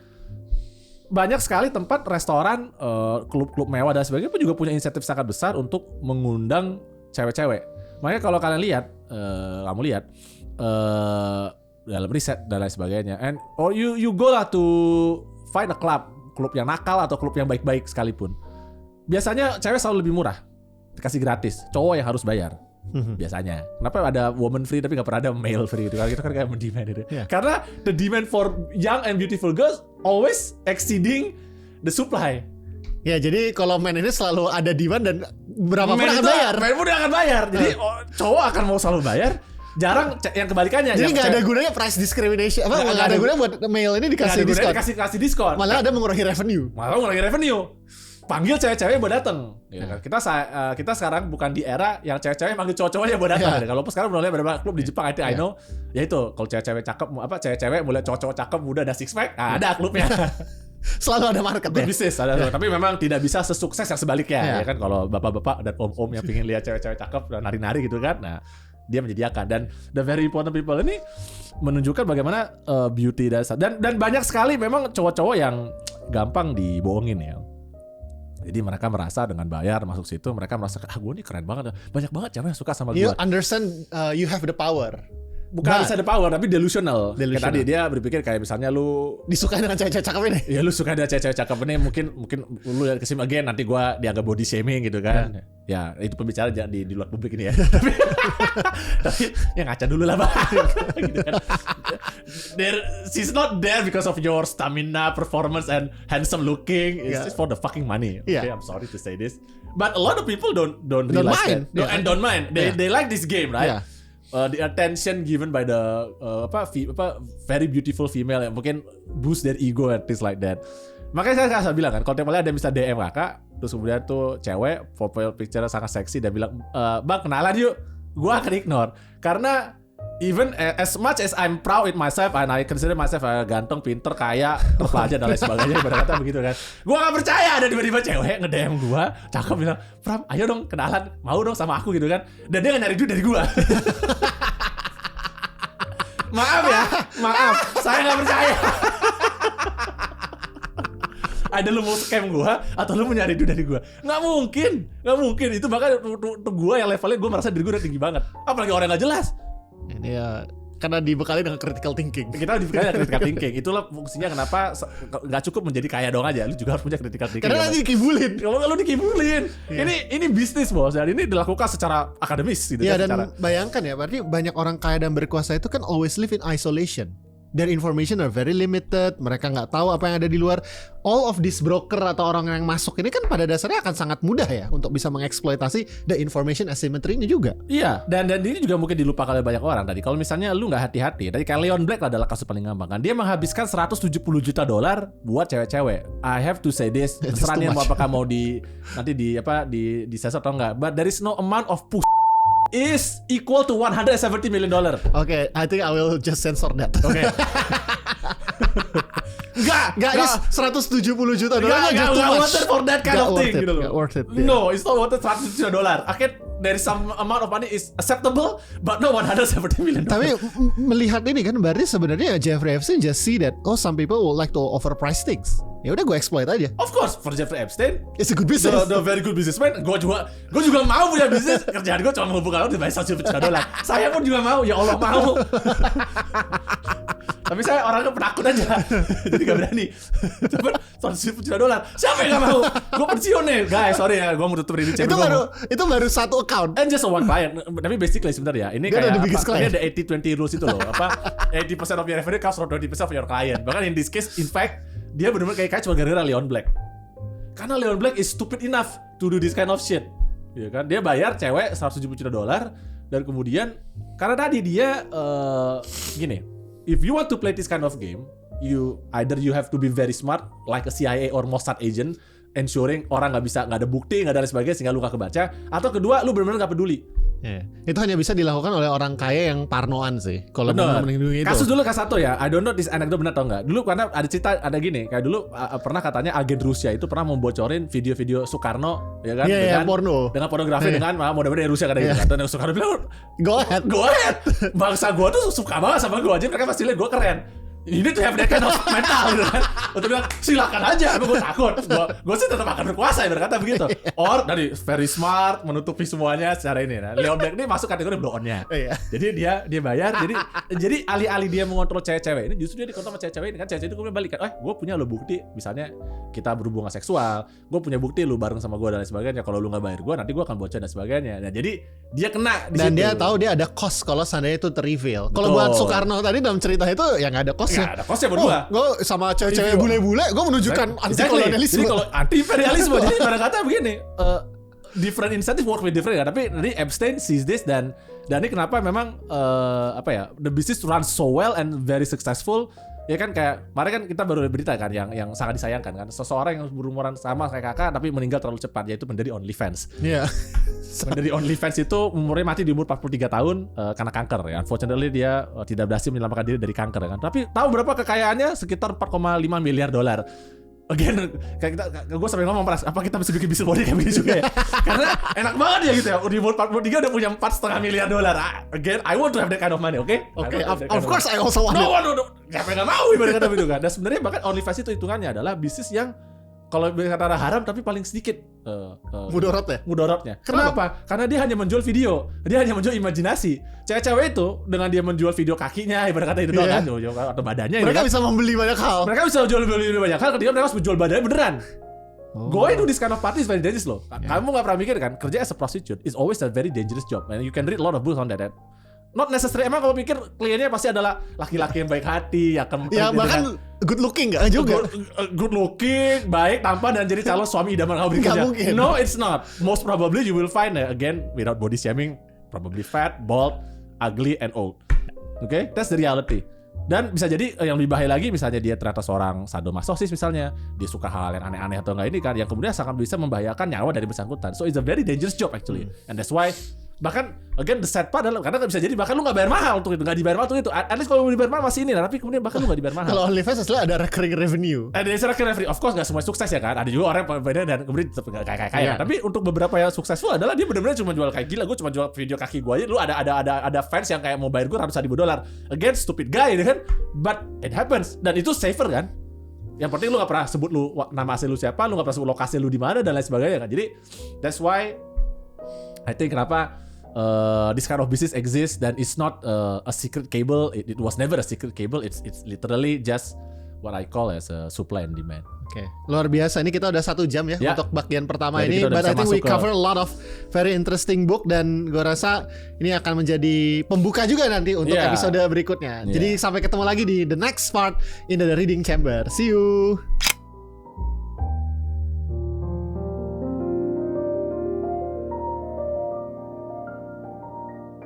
banyak sekali tempat restoran, klub-klub mewah dan sebagainya pun juga punya insentif sangat besar untuk mengundang cewek-cewek. Makanya kalau kalian lihat, dalam riset dan lain sebagainya, and or you go lah to find a klub yang nakal atau klub yang baik-baik sekalipun, biasanya cewek selalu lebih murah, dikasih gratis, cowok yang harus bayar. Biasanya. Kenapa ada woman free tapi gak pernah ada male free gitu? Karena kita kan kayak mendemand itu. Karena the demand for young and beautiful girls always exceeding the supply. Ya, jadi kalau men ini selalu ada demand dan berapa pun akan bayar. Men pun akan bayar. Jadi cowok akan mau selalu bayar. Jarang yang kebalikannya. Jadi nggak ada gunanya price discrimination. Nggak ada gunanya buat male ini dikasih diskon. Kasih diskon. Malah ada mengurangi revenue. Panggil cewek-cewek buat datang. Ya. Kita sekarang bukan di era yang cewek-cewek manggil cowok-cowoknya buat datang. Kalau sekarang udah lihat beberapa klub di Jepang I know. Ya itu kalau cewek-cewek cakep, cewek-cewek mulai cowok-cowok cakep muda ada six pack, ada klubnya. Selalu ada market ya. Bisnis ada. Tapi memang tidak bisa sesukses yang sebaliknya. Ya kan kalau bapak-bapak dan om-om yang pengen lihat cewek-cewek cakep dan nari-nari gitu kan. Nah, dia menyediakan. Dan The Very Important People ini menunjukkan bagaimana beauty dan banyak sekali memang cowok-cowok yang gampang dibohongin ya. Jadi mereka merasa dengan bayar masuk situ, mereka merasa gue nih keren banget, banyak banget cewek yang suka sama gue. You understand, you have the power. Bukan bisa the power, tapi delusional. Kayak tadi dia berpikir kayak misalnya lu disukai dengan cewek-cewek cakep ini. Ya lu suka dengan cewek-cewek cakep ini, mungkin lu lihat kesini again nanti gue dianggap body shaming gitu kan. Ya itu pembicara jangan di luar publik ini ya. Tapi ya ngaca dulu lah Bang. Gitu kan. She's not there because of your stamina, performance and handsome looking. It's just for the fucking money. Okay, I'm sorry to say this, but a lot of people don't realize that. Don't mind. They like this game, right? The attention given by the very beautiful female yang mungkin boost their ego and things like that. Makanya saya bilang kan, kalau tiap kali ada bisa DM kakak, terus kemudian tuh cewek profile picture sangat seksi dan bilang, bang kenalan yuk, gue akan ignore karena even as much as I'm proud with myself and I consider myself ganteng, pinter, kaya, terpelajar dan lain sebagainya, ibarat kata begitu kan. Gue gak percaya ada tiba-tiba cewek nge-DM gue, cakep bilang, Pram, ayo dong kenalan, mau dong sama aku gitu kan. Dan dia gak nyari duit dari gue. Maaf, saya gak percaya. Ada lu mau scam gue atau lu mau nyari duit dari gue? Nggak mungkin. Itu bahkan untuk gue yang levelnya gue merasa diri gue udah tinggi banget. Apalagi orang nggak jelas. Ini ya karena dibekali dengan critical thinking. Kita dibekali dengan critical thinking. Itulah fungsinya kenapa nggak cukup menjadi kaya doang aja. Lu juga harus punya critical thinking. Karena nanti dikibulin. Kalau lu dikibulin, ini bisnis bos. Dan ini dilakukan secara akademis gitu. Iya dan bayangkan ya, berarti banyak orang kaya dan berkuasa itu kan always live in isolation. their information are very limited. Mereka nggak tahu apa yang ada di luar. All of these broker atau orang yang masuk ini kan pada dasarnya akan sangat mudah ya untuk bisa mengeksploitasi the information asymmetry ini juga. Iya, dan ini juga mungkin dilupakan oleh banyak orang tadi. Kalau misalnya lu nggak hati-hati, tadi kayak Leon Black adalah kasus paling gampang kan. Dia menghabiskan $170 juta buat cewek-cewek. I have to say this, terserah nih apakah mau nanti di sensor atau enggak. But there is no amount of is equal to $170 million. Okay, I think I will just censor that. Okay. Enggak, 170 juta dolar. Enggak worth it for that kind of thing gitu loh. Worth it. Yeah. No, it's not worth it $100 juta. Akhirnya there is some amount of money is acceptable, but no $170 million. Tapi melihat ini kan berarti sebenarnya Jeffrey Epstein just see that some people would like to overprice things. Ya udah gue exploit aja. Of course, for Jeffrey Epstein, it's a good business. The very good businessman. Gue juga mau punya bisnis. Kerjaan gue cuma menghubungkan orang dibayar $100 juta. Saya pun juga mau. Ya Allah mau. Tapi saya orangnya penakut aja. Jadi gak berani. Tapi $100 juta. Siapa yang gak mau? Gue pensiun nih. Guys, sorry ya. Gue mau tutup ini. Itu baru satu account. And just one client. Tapi basically sebentar ya. Ini kayak ini ada 80-20 rules itu loh. 80% of your revenue comes from 20% of your client. Bahkan in this case, in fact, dia benar-benar kayak cuma gara-gara Leon Black. Karena Leon Black is stupid enough to do this kind of shit. Ya kan? Dia bayar cewek $170 juta dan kemudian karena tadi dia gini, if you want to play this kind of game, you have to be very smart like a CIA or Mossad agent, ensuring orang nggak ada bukti, nggak ada sebagainya sehingga lu nggak kebaca. Atau kedua, lu benar-benar nggak peduli. Yeah. Itu hanya bisa dilakukan oleh orang kaya yang parnoan sih. Kalau mau melindungi itu. Kasus dulu kasus satu ya. I don't know this anecdote benar atau enggak. Dulu karena ada cerita ada gini. Kayak dulu pernah katanya agen Rusia itu pernah membocorin video-video Soekarno, ya kan? Dengan porno. Dengan pornografi dengan mudah-mudahan Rusia kan gitu. Dan Soekarno bilang, go ahead. Bangsa gue tuh suka banget sama gue aja. Mereka pasti lihat gue keren. Ini tuh have that kind of mental gitu kan. Untuk bilang silakan aja, emang gue takut. Gue sih tetap akan berkuasa ya berkata begitu. Or dari very smart menutupi semuanya secara ini. Nah, Leon Black ini masuk kategori blow on-nya. Jadi dia bayar. Jadi alih-alih dia mengontrol cewek-cewek ini, justru dia dikontrol sama cewek-cewek ini kan. Cewek itu kemudian balik kan. Gue punya lo bukti, misalnya kita berhubungan seksual. Gue punya bukti lu bareng sama gue dan lain sebagainya. Kalau lu nggak bayar gue, nanti gue akan bocor dan sebagainya. Nah, jadi dia kena di dan situ. Dia tahu dia ada cost kalau seandainya itu ter-reveal. Kalau buat Soekarno tadi dalam cerita itu ya nggak ada cost. Nggak ada kosnya berdua. Gue sama cewek-cewek bule-bule, gue menunjukkan anti-kolonialisme. Jadi kalau anti-imperialisme, jadi pada kata begini, different incentive work with different kan. Tapi nanti Epstein sees this dan ini kenapa memang the business runs so well and very successful. Ya kan kayak kemarin kan kita baru berita kan yang sangat disayangkan kan, seseorang yang berumuran sama kayak kakak tapi meninggal terlalu cepat, yaitu pendiri OnlyFans. Iya. Pendiri OnlyFans itu umurnya mati di umur 43 tahun karena kanker ya. Unfortunately dia tidak berhasil menyelamatkan diri dari kanker kan. Tapi tahu berapa kekayaannya? Sekitar $4,5 miliar. Again, kayak gue sering ngomong Pras, apa kita bisa bikin bisnis body kayak begini juga ya? Karena enak banget ya gitu ya. Di umur 43 udah punya $4,5 miliar. Again, I want to have that kind of money, okay? Of course I also want it. No. Gak mau ibarat kata begitu kan. Dan sebenarnya bahkan OnlyFans itu hitungannya adalah bisnis yang kalau kata haram tapi paling sedikit mudorotnya. Kenapa? Karena dia hanya menjual video, dia hanya menjual imajinasi. Cewek-cewek itu dengan dia menjual video kakinya, ibarat kata itu doang kan, atau badannya. Mereka bisa membeli banyak hal. Mereka bisa jual banyak hal ketika mereka harus menjual badannya beneran. Going to this kind of party is very dangerous loh. Kamu nggak pernah mikir kan, kerja as a prostitute is always a very dangerous job, and you can read a lot of books on that. Not necessary. Emang kalau pikir kliennya pasti adalah laki-laki yang baik hati, akan bahkan good looking nggak juga. Good looking, baik, tampan dan jadi calon suami idaman kamu berikutnya. No, it's not. Most probably you will find again without body shaming, probably fat, bald, ugly, and old. Okay, that's the reality. Dan bisa jadi yang lebih bahaya lagi, misalnya dia ternyata seorang sadomasochis misalnya, dia suka hal yang aneh-aneh atau enggak ini kan, yang kemudian sangat bisa membahayakan nyawa dari bersangkutan. So it's a very dangerous job actually, and that's why bahkan again the sad part adalah karena bisa jadi bahkan lu nggak bayar mahal untuk itu, nggak dibayar mahal untuk itu. At least kalau lu dibayar mahal masih ini lah, tapi kemudian bahkan lu nggak dibayar mahal. Kalau OnlyFans aslinya ada recurring revenue. Ada recurring revenue, of course nggak semua sukses ya kan. Ada juga orang yang beda dan kemudian tetap kaya. Tapi untuk beberapa yang successful adalah dia benar-benar cuma jual kayak gila. Gue cuma jual video kaki gue aja. Lu ada fans yang kayak mau bayar gue $100,000. Again stupid guy kan, but it happens dan itu safer kan. Yang penting lu nggak pernah sebut lu nama asli lu siapa, lu nggak pernah sebut lokasi lu di mana dan lain sebagainya kan. Jadi that's why I think kenapa this kind of business exists dan it's not a secret cable. It was never a secret cable. It's literally just what I call as a supply and demand. Oke, luar biasa. Ini kita udah 1 jam ya untuk bagian pertama. Jadi ini. But I think we cover a lot of very interesting book dan gue rasa ini akan menjadi pembuka juga nanti untuk episode berikutnya. Jadi sampai ketemu lagi di the next part in the reading chamber. See you.